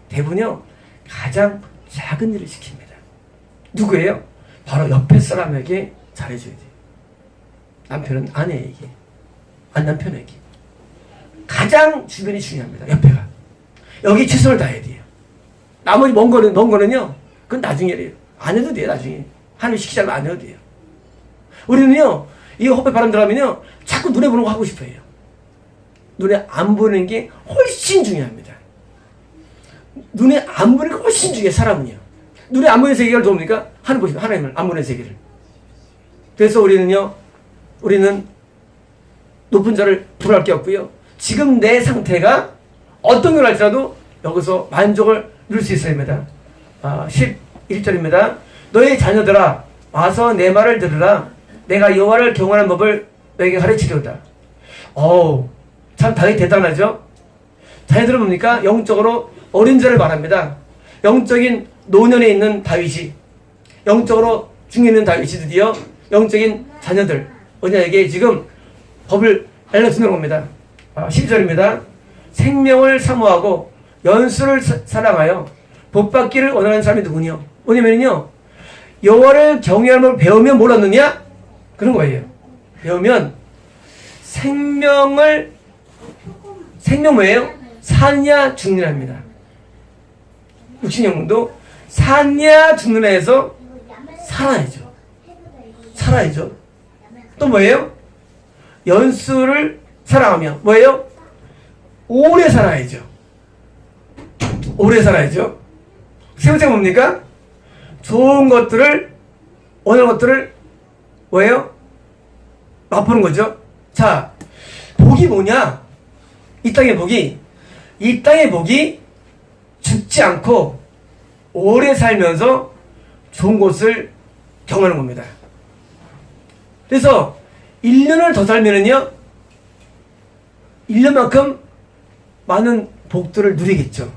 대부분요, 가장 작은 일을 시킵니다. 누구예요? 바로 옆에 사람에게 잘해줘야 돼요. 남편은 아내에게, 남편에게. 가장 주변이 중요합니다. 옆에가. 여기 최선을 다해야 돼요. 나머지 먼 거는요, 그건 나중에 해요. 안 해도 돼요, 나중에. 하나님 시키지 않으면 안 해도 돼요. 우리는요, 이 헛배 바람 들어가면요, 자꾸 눈에 보는 거 하고 싶어요. 눈에 안 보는 게 훨씬 중요합니다. 눈에 안 보는 게 훨씬 중요해요, 사람은요. 눈에 안 보는 세계를 도웁니까? 하나님 보십시오. 하나님을 안 보는 세계를. 그래서 우리는 높은 자를 부러울 게 없고요. 지금 내 상태가 어떤 걸 할지라도 여기서 만족을 누릴 수 있어야 합니다. 11절입니다. 너희 자녀들아 와서 내 말을 들으라. 내가 여호와를 경외하는 법을 너에게 가르치리로다. 자 참 다윗 대단하죠? 자녀들은 뭡니까? 영적으로 어린 자를 말합니다. 영적인 노년에 있는 다윗이, 영적으로 중에 있는 다윗이 드디어 영적인 자녀들, 어린아이에게 지금 법을 알려주는 겁니다. 12절입니다. 생명을 사모하고 연수를 사랑하여 복받기를 원하는 사람이 누구냐? 뭐냐면요, 여호와를 경외하는 걸 배우면 뭘 얻느냐? 그런 거예요. 배우면 생명 뭐예요? 사냐 죽느냐입니다. 육신영도 사냐 죽느냐에서 살아야죠. 또 뭐예요? 연수를 사랑하며 뭐예요? 오래 살아야죠. 세 번째가 뭡니까? 좋은 것들을, 원하는 것들을 뭐예요? 맛보는 거죠. 자, 복이 뭐냐? 이 땅의 복이 죽지 않고 오래 살면서 좋은 곳을 경험하는 겁니다. 그래서 1년을 더 살면은요, 1년만큼 많은 복들을 누리겠죠.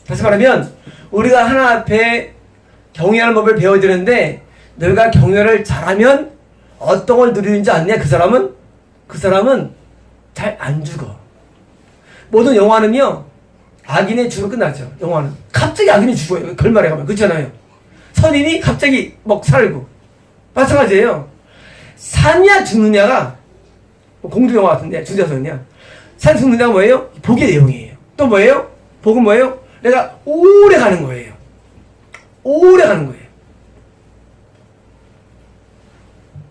다시 말하면 우리가 하나 앞에 경외하는 법을 배워야 되는데, 너희가 경외를 잘하면 어떤 걸 누리는지 아느냐? 그 사람은 잘 안 죽어. 모든 영화는요, 악인의 죽으로 끝나죠. 영화는 갑자기 악인이 죽어요. 결말에 가면. 그렇잖아요. 선인이 갑자기 막 살고. 마찬가지예요. 사냐 죽느냐가 공주 영화 같은데, 주자서냐, 산 죽느냐가 뭐예요? 복의 내용이에요. 또 뭐예요? 복은 뭐예요? 내가 오래 가는 거예요.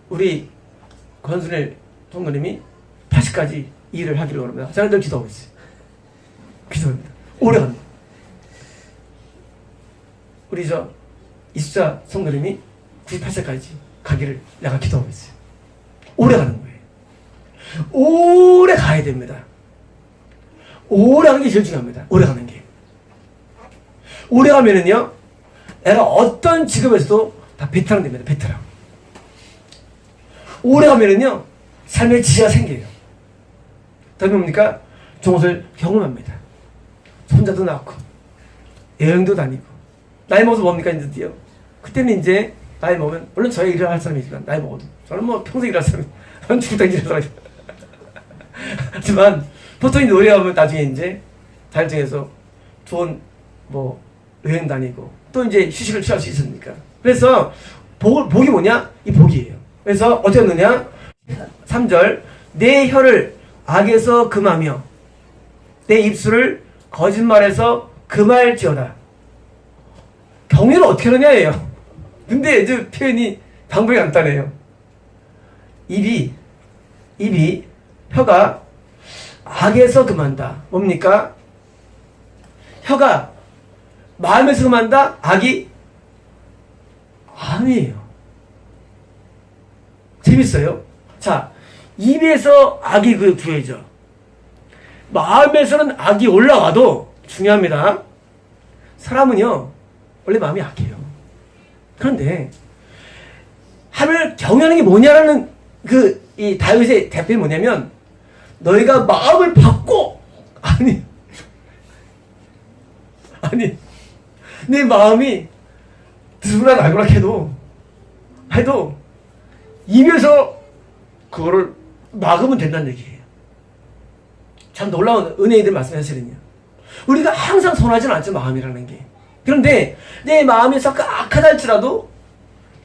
우리 권순일 총무님이 80까지 일을 하기를 원합니다. 저는 늘 기도하고 있어요. 기도합니다. 오래 갑니다. 우리 이수자 성도님이 98세까지 가기를 내가 기도하고 있어요. 오래 가는 거예요. 오래 가야 됩니다. 오래 가는 게 제일 중요합니다. 오래 가는 게. 오래 가면은요, 내가 어떤 직업에서도 다 베테랑 됩니다. 베테랑. 오래 가면은요, 삶의 지혜가 생겨요. 다음에 뭡니까? 좋은 것을 경험합니다. 손자도 낳고, 여행도 다니고. 나이 먹어서 뭡니까? 이제 드디어. 그때는 이제, 나이 먹으면, 물론 저희 일을 할 사람이지만, 나이 먹어도. 저는 뭐 평생 일할 사람이, 저는 죽을 때 일할 사람이. 하지만, 보통 이제 오래 가면 나중에 이제, 자율증에서 좋은, 여행 다니고, 또 이제 휴식을 취할 수 있으니까. 그래서, 복이 뭐냐? 이 복이에요. 그래서, 어떻게 했느냐? 3절, 내 혀를 악에서 금하며, 내 입술을 거짓말에서 금할지어다. 경외를 어떻게 하느냐예요. 근데 이제 표현이 방법이 간단해요. 입이 혀가 악에서 금한다. 뭡니까? 혀가 마음에서 금한다. 악이 아니에요. 재밌어요. 자, 입에서 악이 구해져. 마음에서는 악이 올라와도 중요합니다. 사람은요, 원래 마음이 약해요. 그런데 하나님을 경외하는 게 뭐냐라는 이 다윗의 대표는 뭐냐면, 너희가 마음을 바꿔. 아니 내 마음이 누구나 나구나 해도 입에서 그거를 막으면 된다는 얘기예요. 참 놀라운 은혜이들 말씀하시거든요. 우리가 항상 선하지는 않죠, 마음이라는 게. 그런데 내 마음이 썩 악하다 할지라도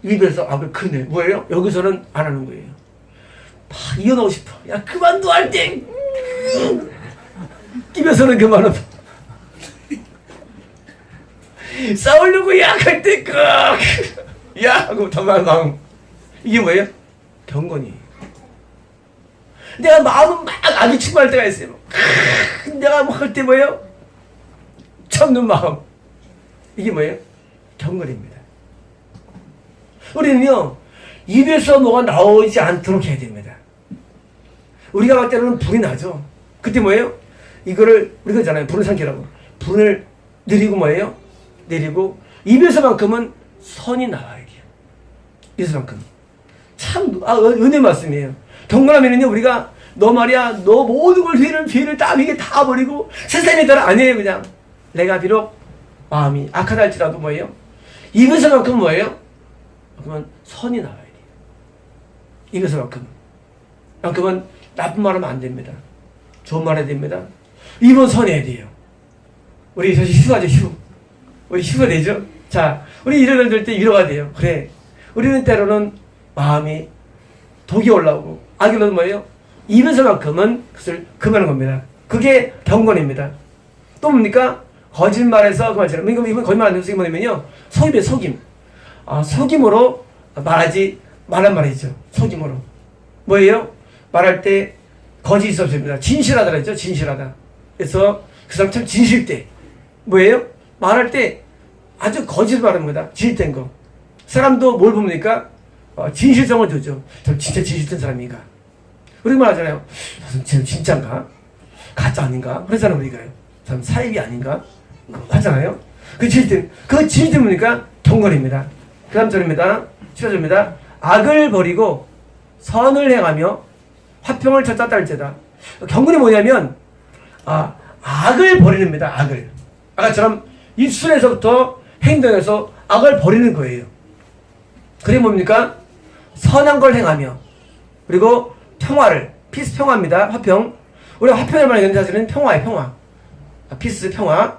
입에서 악을 크네. 뭐예요? 여기서는 안 하는 거예요. 이겨놓고 싶어. 야, 그만둬 할 때 입에서는 그만둬. 싸우려고 약할 때 야 하고 담아 마음. 이게 뭐예요? 경건이. 내가 마음은 막 악이 충만할 때가 있어요. 내가 막 할 때 뭐예요? 참는 마음. 이게 뭐예요? 경건입니다. 우리는요, 입에서 뭐가 나오지 않도록 해야 됩니다. 우리가 막 때로는 불이 나죠. 그때 뭐예요? 이거를 우리가 하잖아요. 불을 삼키라고. 불을 내리고 뭐예요? 내리고 입에서만큼은 선이 나와야 돼요. 입에서만큼. 참 은혜 말씀이에요. 경건하면은요, 우리가 너 말이야, 너 모든 걸 죄를 다 위에 다 버리고 세상에 따라 아니에요. 그냥 내가 비록 마음이 악하다 할지라도 뭐예요? 이것만큼 뭐예요? 그러면 선이 나와야 돼요. 이것만큼은 나쁜 말 하면 안 됩니다. 좋은 말 해야 됩니다. 이번 선해야 돼요. 우리 사실 휴가죠. 우리 휴가 되죠? 자, 우리 이런 일 들 때 위로가 돼요. 그래, 우리는 때로는 마음이 독이 올라오고 악이 올라오면 뭐예요? 입에서만큼은 그것을 금하는 겁니다. 그게 경건입니다. 또 뭡니까? 거짓말해서 그만처럼 이건 거짓말 안 되는 속이 뭐냐면요, 속임이에요. 속임. 속임으로 말한 말이죠. 속임으로 뭐예요? 말할 때 거짓이 없습니다. 진실하다 그랬죠. 진실하다. 그래서 그 사람 참 진실돼. 뭐예요? 말할 때 아주 거짓을 말합니다. 진실된 거. 사람도 뭘 봅니까? 진실성을 두죠. 저 진짜 진실된 사람인가? 우리 말하잖아요. 저 진짜인가? 가짜 아닌가? 그러잖아요. 우리가요. 사람 사입이 아닌가? 하잖아요. 그 진실된 뭡니까? 경건입니다. 그 다음 절입니다. 15절입니다. 악을 버리고 선을 행하며 화평을 찾다 할지다. 경건이 뭐냐면 악을 버리는입니다. 악을. 아까처럼 입술에서부터 행동에서 악을 버리는 거예요. 그게 뭡니까? 선한 걸 행하며, 그리고 평화를, 피스 평화입니다. 화평. 우리가 화평을 말하는 사실은 평화예요. 평화. 피스 평화.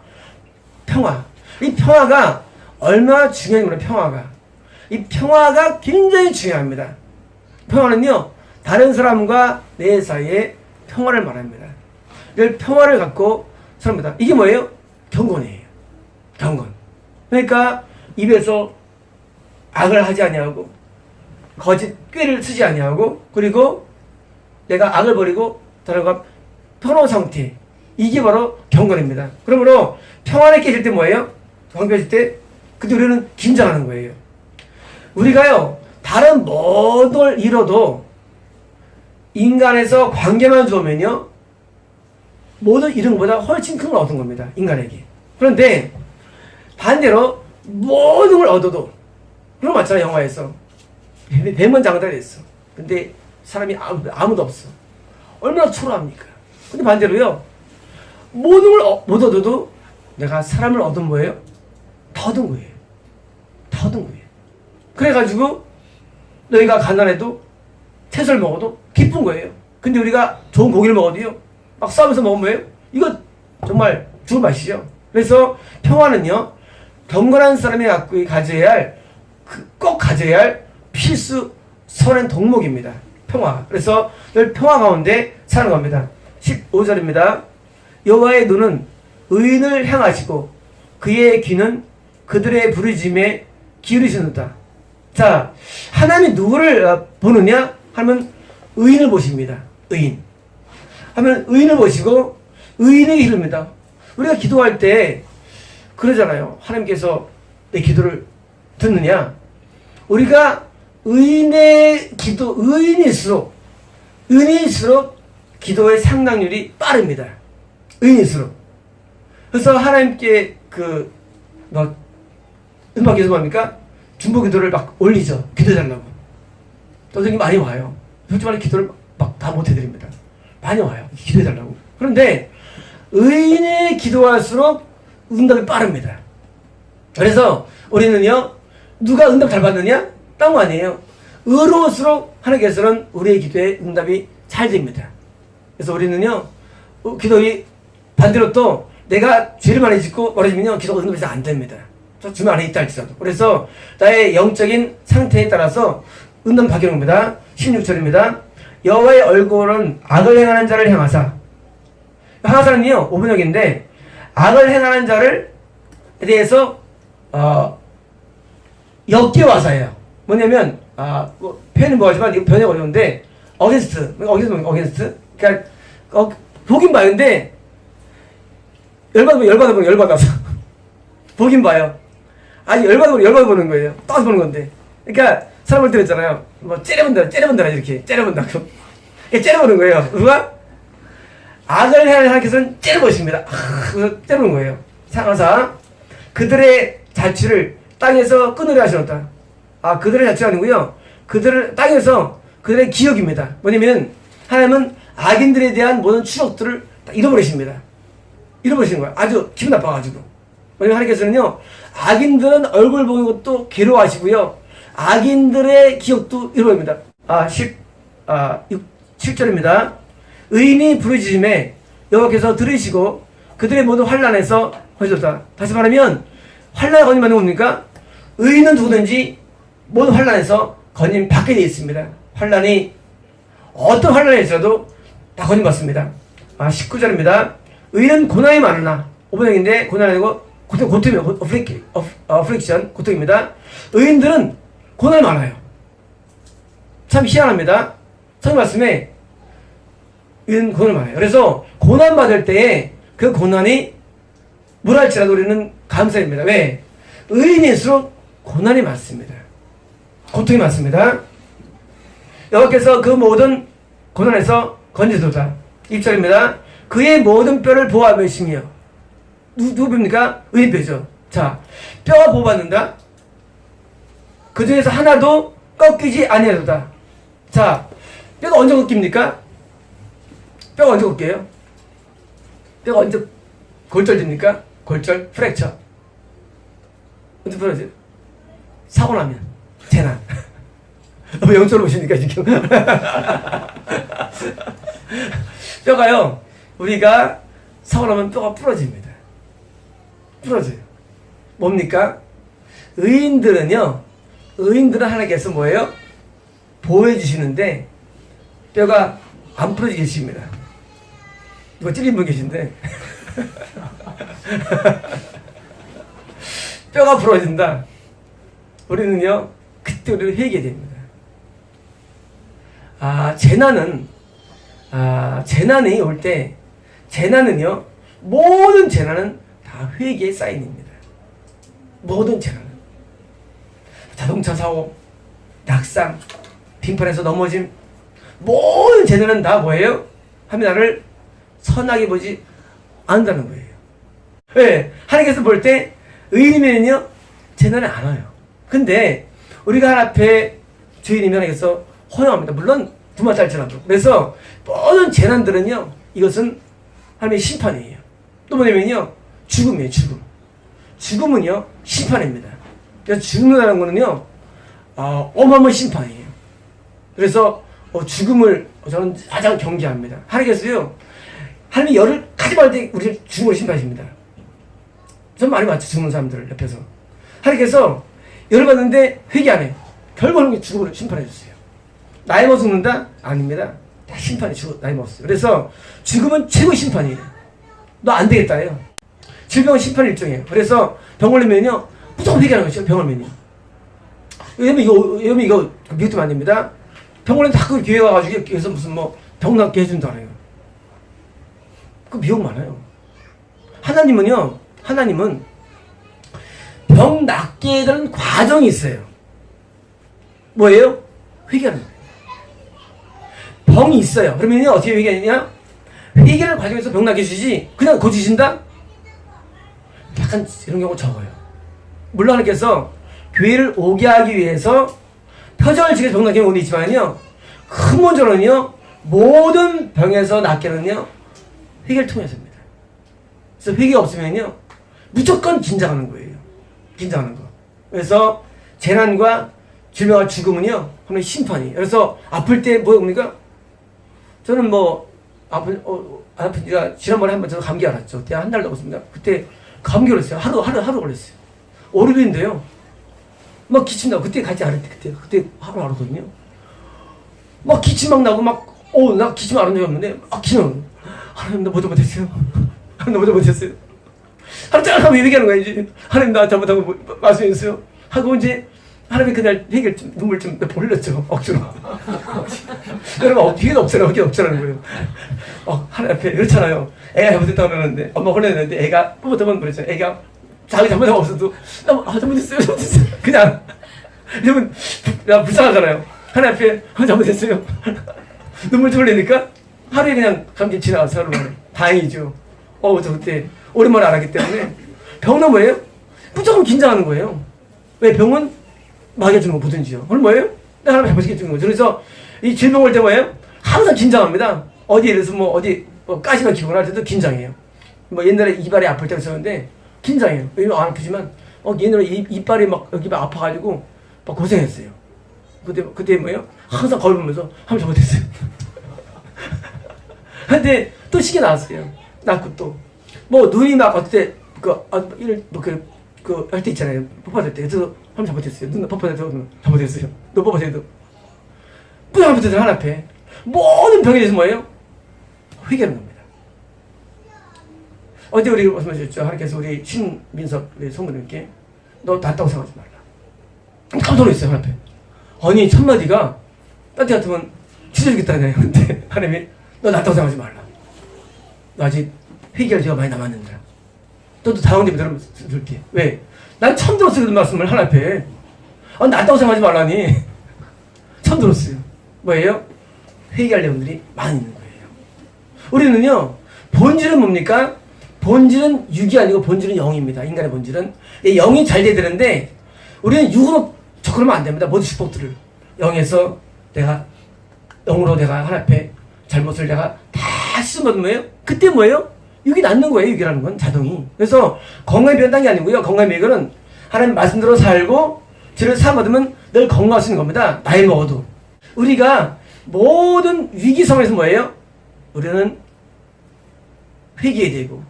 이 평화가 얼마나 중요한지 평화가. 이 평화가 굉장히 중요합니다. 평화는요, 다른 사람과 내 사이에 평화를 말합니다. 늘 평화를 갖고 삽니다. 이게 뭐예요? 경건이에요. 경건. 그러니까 입에서 악을 하지 아니하고 거짓 꾀를 쓰지 아니하고, 그리고 내가 악을 버리고 다른과 평화 상태. 이게 바로 경건입니다. 그러므로 평안에 깨질 때 뭐예요? 경건해질 때 그때 우리는 긴장하는 거예요. 우리가요, 다른 모든 걸 잃어도 인간에서 관계만 좋으면요, 모든 잃은 것보다 훨씬 큰 걸 얻은 겁니다. 인간에게. 그런데 반대로 모든 걸 얻어도, 그런 거 맞잖아요. 영화에서 뱀은 장다리 했어. 근데 사람이 아무도 없어. 얼마나 초라합니까? 근데 반대로요, 모든 걸 못 얻어도 내가 사람을 얻은 뭐예요? 더 얻은 거예요. 그래가지고 너희가 가난해도 채소를 먹어도 기쁜 거예요. 근데 우리가 좋은 고기를 먹어도요, 막 싸우면서 먹으면 뭐예요? 이거 정말 좋은 맛이죠. 그래서 평화는요, 경건한 사람이 꼭 가져야 할 필수 선행 덕목입니다. 평화. 그래서 늘 평화 가운데 사는 겁니다. 15절입니다. 여호와의 눈은 의인을 향하시고 그의 귀는 그들의 부르짖음에 기울이시는다. 자, 하나님이 누구를 보느냐 하면 의인을 보십니다. 의인 하면 의인을 보시고 의인에게 이릅니다. 우리가 기도할 때 그러잖아요. 하나님께서 내 기도를 듣느냐? 우리가 의인일수록 기도의 상당률이 빠릅니다. 의인일수록. 그래서 하나님께 음악 기도 합니까? 중보 기도를 막 올리죠. 기도해달라고. 선생님 많이 와요. 솔직히 말해 기도를 막 다 못해드립니다. 많이 와요. 기도해달라고. 그런데 의인이 기도할수록 응답이 빠릅니다. 그래서 우리는요, 누가 응답 잘 받느냐? 딴 거 아니에요. 의로울수록 하나님께서는 우리의 기도에 응답이 잘 됩니다. 그래서 우리는요, 기도의 반대로 또 내가 죄를 많이 짓고 멀어지면요, 기도가 응답이 잘 안 됩니다. 주님 안에 있다 할지라도. 그래서 나의 영적인 상태에 따라서 응답 바뀌는 겁니다. 16절입니다. 여호와의 얼굴은 악을 행하는 자를 향하사. 하나사는요 5번역인데 악을 행하는 자를 대해서 역겨와서예요. 뭐냐면 표현이 뭐하지만 이거 변이 어려운데 어게인스트. 그러니까 보긴 봐요. 근데 열받아서 보긴 봐요. 아니 열받아보는 거예요. 딱 보는 건데. 그러니까 사람 볼 때 있잖아요. 뭐 째려본다 이렇게 째려본다고. 째려보는 거예요. 누가? 악을 행하는 하나님께서는 째려보십니다. 그래서 째려보는 거예요. 상하사 그들의 자취를 땅에서 끊으려 하시었다. 그들의 자취가 아니고요. 그들을 땅에서 그들의 기억입니다. 뭐냐면 하나님은 악인들에 대한 모든 추억들을 다 잃어버리십니다. 잃어버리시는 거예요. 아주 기분 나빠가지고. 왜냐면 하나님께서는요, 악인들은 얼굴 보는 것도 괴로워하시고요, 악인들의 기억도 잃어버립니다. 7절입니다. 의인이 부르짖음에 여호와께서 들으시고 그들의 모든 환난에서 건지셨다. 다시 말하면 환난에 건짐받는 겁니까? 의인은 누구든지 모든 환난에서 건짐 받게 되어 있습니다. 환난이 어떤 환난에 있어도 다 건짐받습니다. 19절입니다. 의인은 고난이 많으나, 5번형인데 고난이 아니고 고통이에요. 어플릭션, 고통입니다. 의인들은 고난이 많아요. 참 희한합니다. 성경 말씀에 의인 고난이 많아요. 그래서 고난 받을 때에 그 고난이 뭐랄지라도 우리는 감사입니다. 왜? 의인일수록 고난이 많습니다. 고통이 많습니다. 여호와께서 그 모든 고난에서 건지소서. 1절입니다. 그의 모든 뼈를 보호하시며, 누구 뼈입니까? 의인 뼈죠. 자, 뼈가 보호받는다. 그 중에서 하나도 꺾이지 아니하도다. 자, 뼈가 언제 꺾입니까? 뼈가 언제 꺾여요? 뼈가 언제 골절됩니까? 골절, 프랙처. 언제 부러져요? 사고 나면, 재난. 왜 영적으로 보시니까 지금. 뼈가요, 우리가 사고 나면 뼈가 부러집니다. 부러져요. 뭡니까? 의인들은 하나님께서 뭐예요? 보호해 주시는데 뼈가 안 부러지게 해주십니다. 누가 찔린 분 계신데 뼈가 부러진다. 우리는요, 그때 우리는 회개됩니다. 재난이 올 때, 재난은요, 모든 재난은 다 회개의 사인입니다. 모든 재난은. 자동차 사고, 낙상, 빙판에서 넘어짐, 모든 재난은 다 뭐예요? 하나님을 선하게 보지 않는다는 거예요. 왜? 하나님께서 볼 때 의인이면요, 재난이 안 와요. 근데 우리가 하나님 앞에 주인이면 하나님께서 허용합니다. 물론 두마살지라도. 그래서 모든 재난들은요, 이것은 하나님의 심판이에요. 또 뭐냐면요, 죽음이에요. 죽음은요, 심판입니다. 그래서 죽는다는 거는요, 어마어마한 심판이에요. 그래서 죽음을 저는 가장 경계합니다. 하나님께서요, 하나님이 열을 가져갈 때 우리를 죽음으로 심판하십니다. 전 많이 봤죠, 죽는 사람들 옆에서. 하나님께서 열을 받는데 회개 안 해요. 결국은 죽음으로 심판해 주세요. 나이 먹어 죽는다? 아닙니다. 다 심판이 나이 먹었어요. 그래서 죽음은 최고의 심판이에요. 너 안 되겠다예요. 질병은 심판 일종이에요. 그래서 병 걸리면요, 무조건 회개하는 것이죠. 병 걸리면요. 왜냐면 이거 미국도 안 됩니다. 병 걸리면 자꾸 교회 가가지고 여기서 무슨 병 낫게 해준다 그래요. 그 미혹 많아요. 하나님은 병 낫게 되는 과정이 있어요. 뭐예요? 회개하는 거예요. 병이 있어요. 그러면요, 어떻게 회개하느냐? 회개를 과정에서 병 낫게 해주지, 그냥 고치신다? 약간 이런 경우가 적어요. 물론 하나님께서 교회를 오게 하기 위해서 표정을 지게 병 낫게 오는 있지만요, 근본적으로는요, 모든 병에서 낫게는요, 회개를 통해서입니다. 그래서 회개가 없으면요, 무조건 긴장하는 거예요. 긴장하는 거. 그래서 재난과 질병과 죽음은요, 하나의 심판이에요. 그래서 아플 때 뭡니까? 저는 아프니까 지난번에 한번 저도 감기 알았죠. 그때 한 달 넘었습니다. 그때 감기 걸렸어요. 하루 걸렸어요. 오르비인데요. 막 기침 나고, 그때 같이 안 했대. 그때 하루 알았거든요. 막 기침 막 나고, 나 기침 안 한 적이 없는데, 막 기침 나고. 하나님, 나 모두 못했어요. 하나님, 나 모두 못했어요. 하나님, 쫙 하면 얘기하는 거야, 이제. 하나님, 나 잘못하고 말씀해주세요. 하고 이제, 하나님이 그날 회개를 눈물 좀 흘렸죠. 억지로. 여러분, 기회가 없잖아요. 기회가 없잖아는 거예요. 하나님 앞에 이렇잖아요. 애가 잘못했다고 그러는데, 엄마 혼내는데 애가 잘못하면 그랬죠. 애가 자기 잘못하고 없어도, 잘못했어요. 그냥. 여러분, 나 불쌍하잖아요. 하나님 앞에, 잘못했어요. 눈물 좀 흘리니까, 하루에 그냥 감기 지나가서 하루 만에. 다행이죠. 저 그때 오랜만에 알았기 때문에. 병은 뭐예요? 무조건 긴장하는 거예요. 왜? 병은 마귀가 주는 거 뭐든지요. 그럼 뭐예요? 하나님 잘못시켜 주는 거죠. 그래서 이 질병 올 때 뭐예요? 항상 긴장합니다. 어디 예를 들어서 뭐 어디 뭐 까지만 기거나 할 때도 긴장해요. 뭐 옛날에 이발이 아플 때가 있었는데 긴장해요. 왜냐면 안 아프지만 옛날에 이빨이 막 여기 막 아파가지고 막 고생했어요. 그때 뭐예요? 항상 거울 보면서 하면 잘못했어요. 근데 또 시계 나왔어요. 낳고 또 뭐 눈이 막 어때 할 때 있잖아요. 뽀뽀할 때 그래서 하면 잘못했어요. 눈 뽀뽀할 때도 잘못했어요. 너 뽀뽀할 때도 뿌연 붙어들 하나 앞에 모든 병에 대해서 뭐예요? 회개하는 겁니다. 어제 우리 말씀하셨죠. 하나님께서 우리 신민석 우리 성모님께 너 낫다고 생각하지 말라. 깜짝 놀랐어요. 하나 앞에. 아니 첫 마디가 딴 데 같으면 찢어주겠다네요. 근데 하나님이 너 낫다고 생각하지 말라. 너 아직 회개할 기회가 많이 남았는데 너도 다운되면 들을게. 왜? 난 처음 들었어요. 그 말씀을 하나 앞에. 낫다고 생각하지 말라니. 처음 들었어요. 뭐예요? 회개할 내용들이 많이 있는 거예요. 우리는요, 본질은 뭡니까? 본질은 육이 아니고 본질은 영입니다. 인간의 본질은. 영이 잘 돼야 되는데, 우리는 육으로 접근하면 안 됩니다. 모든 축복들을. 영에서 영으로 내가 하나 앞에 잘못을 내가 다 씻어먹으면 뭐예요? 그때 뭐예요? 육이 낫는 거예요. 육이라는 건 자동이. 그래서 건강이 변한 게 아니고요. 건강의 비결은 하나님 말씀대로 살고 죄를 사함 얻으면 늘 건강할 수 있는 겁니다. 나이 먹어도. 우리가 모든 위기 상황에서 뭐예요? 우리는 회개해야 되고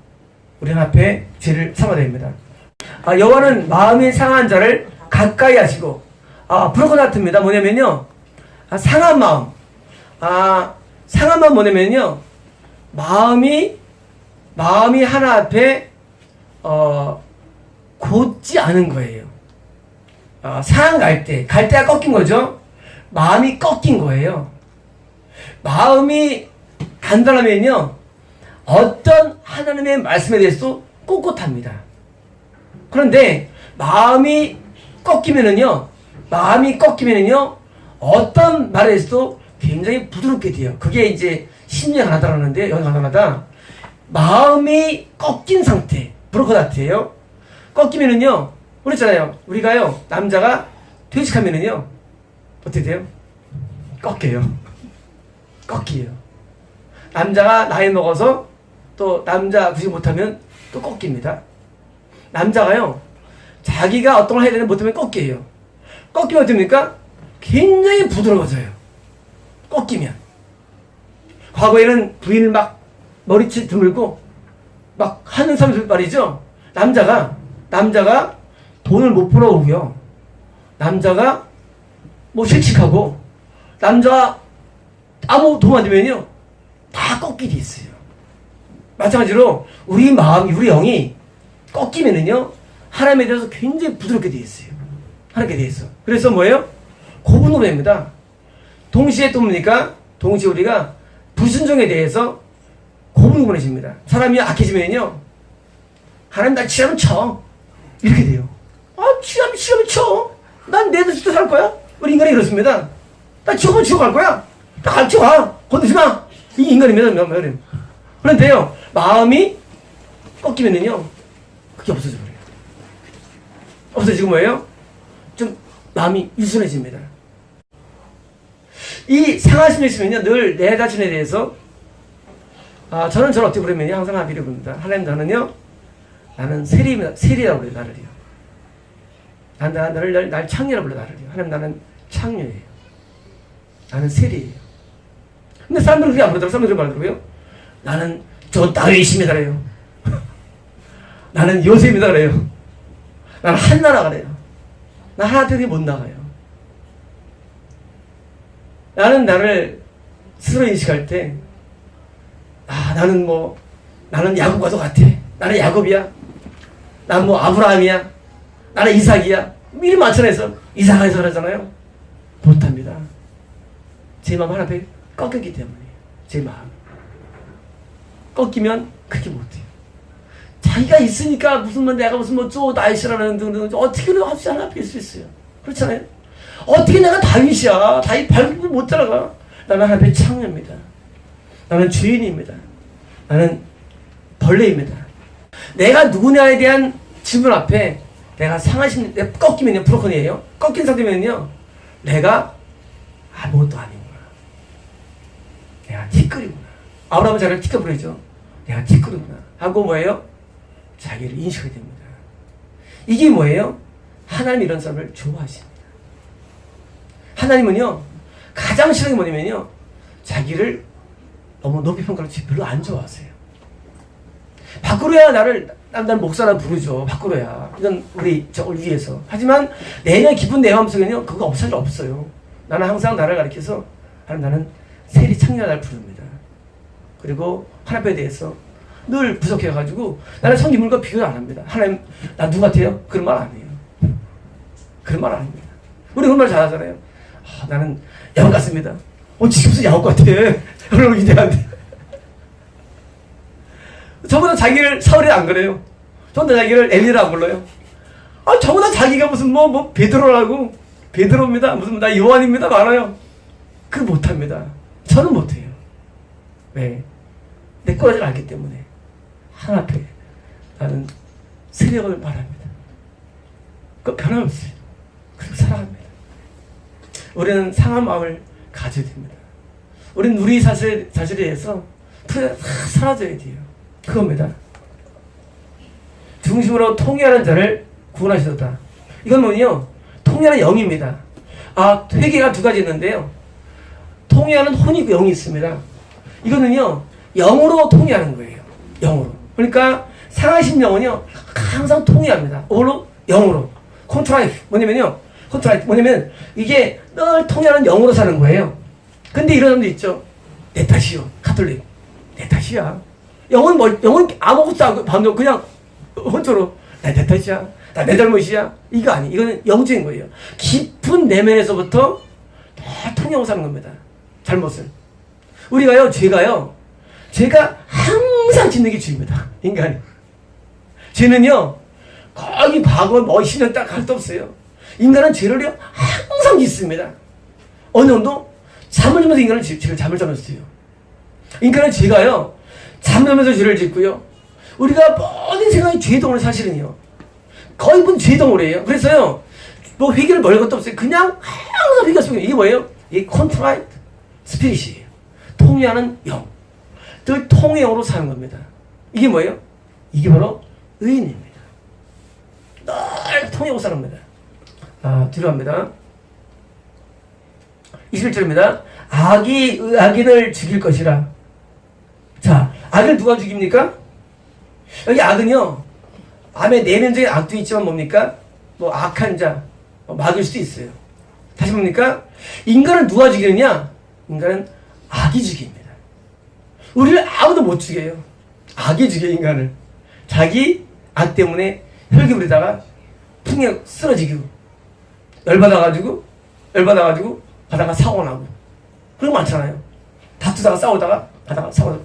우리는 앞에 죄를 삼아야 됩니다. 여호와는 마음이 상한 자를 가까이 하시고 브로커 같습니다. 뭐냐면요. 상한 마음. 상한 마음 뭐냐면요. 마음이 하나 앞에 곧지 않은 거예요. 상한 갈대가 꺾인 거죠. 마음이 꺾인 거예요. 마음이 단단하면요, 어떤 하나님의 말씀에 대해서도 꼿꼿합니다. 그런데 마음이 꺾이면은요, 어떤 말에서도 굉장히 부드럽게 돼요. 그게 이제 심리가 가능하다는데, 여기 가능하다. 마음이 꺾인 상태, 브로커다트예요. 꺾이면은요, 그랬잖아요. 우리가요, 남자가 퇴직하면은요, 어떻게 돼요? 꺾여요. 남자가 나이 먹어서 또 남자 구직 못하면 또 꺾입니다. 남자가요, 자기가 어떤 걸 해야 되는 못하면 꺾여요. 꺾이면 어떻습니까? 굉장히 부드러워져요. 꺾이면. 과거에는 부인을 막 머리채 드물고 막 하는 사람들 말이죠. 남자가 돈을 못 벌어오고요. 남자가 뭐 씩씩하고 남자가 아무 도움 안 되면요 다 꺾이게 있어요. 마찬가지로 우리 마음, 우리 영이 꺾이면은요 하나님에 대해서 굉장히 부드럽게 돼 있어요. 하나님께 대해서. 그래서 뭐예요? 고분으로 됩니다. 동시에 또 뭡니까? 동시에 우리가 불순종에 대해서 고분고분해집니다. 사람이 악해지면요 하나님 날 치라면 쳐 이렇게 돼요. 치라면 쳐. 난 내 뜻대로 살 거야. 우리 인간이 그렇습니다. 나 죽으면 죽어갈 거야. 나 같이 와. 건드지 마. 이게 인간입니다. 그런데요, 마음이 꺾이면은요, 그게 없어져 버려요. 없어지고 뭐예요? 좀 마음이 유순해집니다. 이 상하심이 있으면요, 늘 내 자신에 대해서, 저는 어떻게 부르면요, 항상 아비를 부릅니다. 하나님 나는 세리라고 그래요, 나를요. 날 창녀라고 불러, 나를요. 하나님 나는 창녀예요. 나는 세리예요. 근데 사람들은 그게 안 부르더라고요. 사람들은 말하더라고요. 나는 저 다윗입니다 그래요. 나는 요셉입니다 그래요. 나는 한나라 그래요. 나 하나 때문에 못 나가요. 나는 나를 스스로 인식할 때 나는 야곱과도 같아. 나는 야곱이야. 난 뭐 아브라함이야. 나는 이삭이야. 이름 많잖아요. 이상하게 살았잖아요. 못합니다. 제 마음 하나 앞에 꺾였기 때문이에요. 제 마음. 꺾이면 그렇게 못해요. 자기가 있으니까 내가 나이시라는 등 어떻게 할수 하나 앞에 있을 수 있어요. 그렇잖아요. 어떻게 내가 다윗이야. 다윗 밟고 못 따라가. 나는 하나님의 창녀입니다. 나는 죄인입니다. 나는 벌레입니다. 내가 누구냐에 대한 질문 앞에 내가 내가 꺾이면요, 브로큰이에요. 꺾인 상태면요, 내가 아무것도 아니구나. 내가 티끌이구나. 아브라함은 자기를 티끌부리죠. 내가 티끌이구나 하고 뭐예요? 자기를 인식하게 됩니다. 이게 뭐예요? 하나님 이런 사람을 좋아하십니다. 하나님은요 가장 싫은 게 뭐냐면요 자기를 너무 높이 평가를 별로 안 좋아하세요. 밖으로야 나를 목사라 부르죠. 밖으로야 이건 우리 저를 위해서. 하지만 내면 깊은 내 마음속에는요 그거 없어요. 나는 항상 나를 가리켜서 나는 세리 청년을 날 부릅니다. 그리고 하나님에 대해서 늘 부족해가지고 나는 성기물과 비교를 안 합니다. 하나님 나 누구 같아요? 그런 말 안 해요. 그런 말 안 합니다. 우리 그런 말 잘하잖아요. 나는 야곱 같습니다. 지금 무슨 야곱 같아. 얼마나 위대한데. 저보다 자기를 사울이 안 그래요. 저보다 자기를 엘리라 안 불러요. 저보다 자기가 무슨 베드로라고 베드로입니다. 무슨 나 요한입니다. 말아요. 그거 못합니다. 저는 못해요. 왜? 내 꼬라지를 알기 때문에 하나 앞에 나는 세력을 말합니다. 그거 변함없어요. 그리고 살아갑니다. 우리는 상한 마음을 가져야 됩니다. 우리는 우리 자신에 대해서 다 사라져야 돼요. 그겁니다. 중심으로 통일하는 자를 구원하시도다. 이건 뭐냐? 통일하는 영입니다. 회개가 두 가지 있는데요. 통일하는 혼이 있고 영이 있습니다. 이거는요, 영으로 통일하는 거예요. 영으로. 그러니까 상하신 영은요, 항상 통일합니다. 뭘로? 영으로. 컨트라이트. 뭐냐면, 이게 늘 통일하는 영으로 사는 거예요. 근데 이런 사람도 있죠. 내 탓이요. 가톨릭. 내 탓이야. 영은 아무것도 안 하고, 그냥 혼자로. 내 탓이야. 내 잘못이야. 이거 아니. 이거는 영적인 거예요. 깊은 내면에서부터 다 통일하고 사는 겁니다. 잘못을. 우리가요, 죄가 항상 짓는 게 죄입니다. 인간이. 죄는요, 거의 과거 10년 딱 할 수 없어요. 인간은 죄를요, 항상 짓습니다. 어느 정도? 잠을 자면서 인간은 죄를 잠을 자면서 해요. 인간은 죄가요, 잠을 자면서 죄를 짓고요. 우리가 모든 생각이 죄덩어리 사실은요. 거의 죄덩어리예요. 그래서요, 회개를 뭘 것도 없어요. 그냥 항상 회개 속에 이게 뭐예요? 이게 컨트라이트 스피릿이에요. 통일하는 영. 늘 통영으로 사는 겁니다. 이게 뭐예요? 이게 바로 의인입니다. 늘 통영으로 사는 겁니다. 뒤로 갑니다. 21절입니다. 악이 악인을 죽일 것이라. 자, 악을 누가 죽입니까? 여기 악은요, 암의 내면적인 악도 있지만 뭡니까? 악한 자, 막일 수도 있어요. 다시 뭡니까? 인간을 누가 죽이느냐? 인간은 악이 죽입니다. 우리를 아무도 못 죽여요. 악이 죽여, 인간을. 자기 악 때문에 혈기 부리다가 풍에 쓰러지고, 열받아가지고, 바다가 사고 나고. 그런 거 많잖아요. 다투다가 싸우다가, 바다가 사고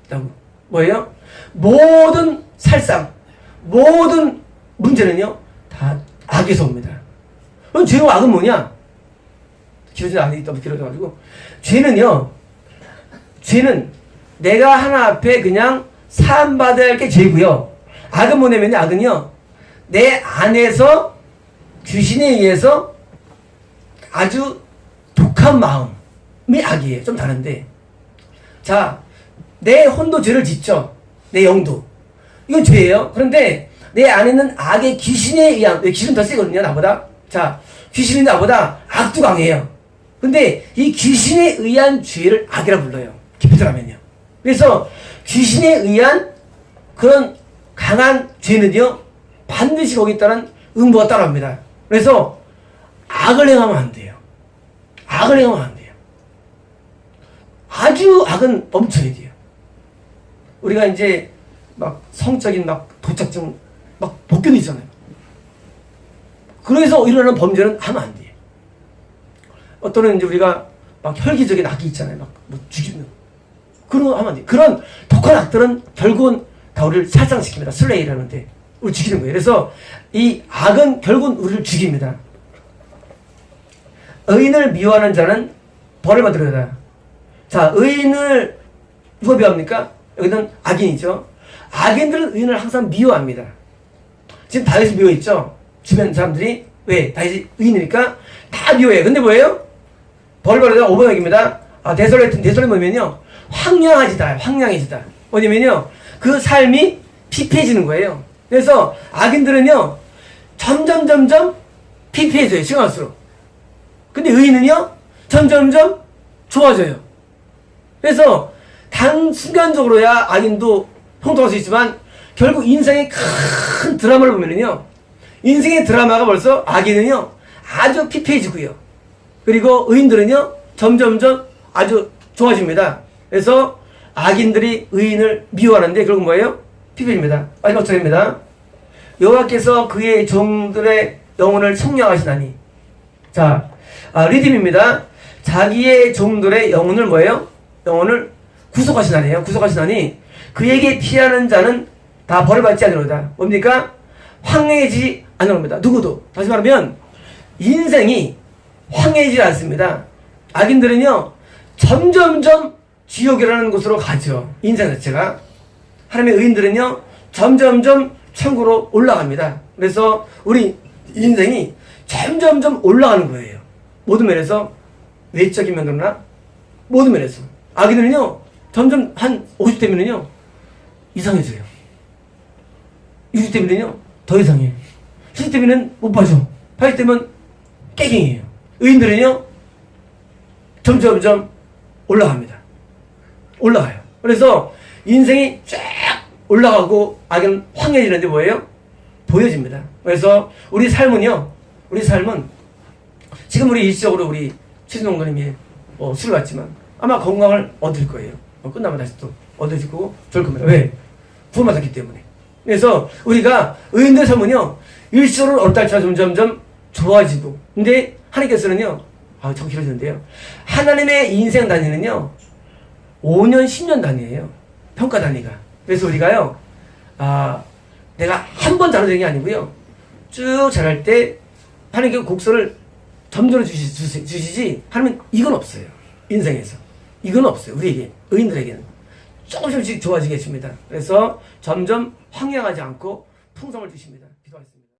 나고. 뭐예요? 모든 살상, 모든 문제는요, 다 악에서 옵니다. 그럼 죄와 악은 뭐냐? 길어진 악이 너무 길어져가지고. 죄는 내가 하나 앞에 그냥 사함받아야 할 게 죄고요. 악은 뭐냐면, 악은요, 내 안에서 귀신에 의해서 아주 독한 마음이 악이에요. 좀 다른데. 자, 내 혼도 죄를 짓죠. 내 영도. 이건 죄예요. 그런데 내 안에는 악의 귀신에 의한, 귀신은 더 세거든요, 나보다. 자, 귀신이 나보다 악도 강해요. 근데 이 귀신에 의한 죄를 악이라 불러요. 깊이 들어가면요. 그래서 귀신에 의한 그런 강한 죄는요, 반드시 거기에 따른 응보가 따라옵니다. 그래서 악을 행하면 안 돼요. 악을 행하면 안 돼요. 아주 악은 멈춰야 돼요. 우리가 이제 막 성적인 도착증 복견이잖아요. 그래서 일어나는 범죄는 하면 안 돼요. 어떤 이제 우리가 혈기적인 악이 있잖아요. 죽이는. 그런 거 하면 안 돼요. 그런 독한 악들은 결국은 다 우리를 살상시킵니다. 슬레이라는데. 우리 죽이는 거예요. 그래서 이 악은 결국은 우리를 죽입니다. 의인을 미워하는 자는 벌을 받으려다. 자, 의인을 누가 미워합니까? 여기는 악인이죠. 악인들은 의인을 항상 미워합니다. 지금 다윗을 미워했죠? 주변 사람들이. 왜? 다윗이 의인이니까 다 미워해요. 근데 뭐예요? 벌을 받으려다 5번역입니다. 대설이 뭐냐면요, 황량해지다, 황량해지다. 뭐냐면요, 그 삶이 피폐해지는 거예요. 그래서 악인들은요, 점점 피폐해져요, 시간 갈수록. 근데 의인은요, 점점 좋아져요. 그래서 순간적으로야 악인도 형통할 수 있지만 결국 인생의 큰 드라마를 보면은요, 인생의 드라마가 벌써 악인은요 아주 피폐해지고요, 그리고 의인들은요 점점 아주 좋아집니다. 그래서 악인들이 의인을 미워하는데 결국 뭐예요? 피폐해집니다. 마지막 절입니다. 여호와께서 그의 종들의 영혼을 청량하시나니. 자, 리듬입니다. 자기의 종들의 영혼을 뭐예요? 영혼을 구속하시나니요. 구속하시나니 그에게 피하는 자는 다 벌을 받지 않으리로다. 뭡니까? 황해지지 않으리로다. 누구도. 다시 말하면 인생이 황해지지 않습니다. 악인들은요 점점점 지옥이라는 곳으로 가죠. 인생 자체가. 하나님의 의인들은요 점점점 천국으로 올라갑니다. 그래서 우리 인생이 점점점 올라가는 거예요. 모든 면에서. 외적인 면으로나 모든 면에서. 악인들은요 점점 한 50대면은요 이상해져요. 60대면은요 더 이상해요. 70대면은 못 봐줘. 80대면 깨갱이에요. 의인들은요 점점 올라갑니다. 올라가요. 그래서 인생이 쫙 올라가고 악은 황해지는데 뭐예요? 보여집니다. 그래서 우리 삶은요, 우리 삶은 지금 우리 일시적으로 우리 최진홍님이 술을 갔지만 아마 건강을 얻을 거예요. 끝나면 다시 또 얻어질 거고 좋을 겁니다. 왜? 구원받았기 때문에. 그래서 우리가 의인들 삶은요 일시적으로 어떨지만 점점 좋아지고, 근데 하나님께서는요, 참 길어지는데요, 하나님의 인생 단위는요 5년 10년 단위예요. 평가 단위가. 그래서 우리가요 내가 한 번 잘하는 게 아니고요, 쭉 잘할 때 하나님께 곡선을 점점 주시지, 하나님은 이건 없어요. 인생에서 이건 없어요. 우리에게, 의인들에게는 조금씩 좋아지게 해줍니다. 그래서 점점 황량하지 않고 풍성을 주십니다.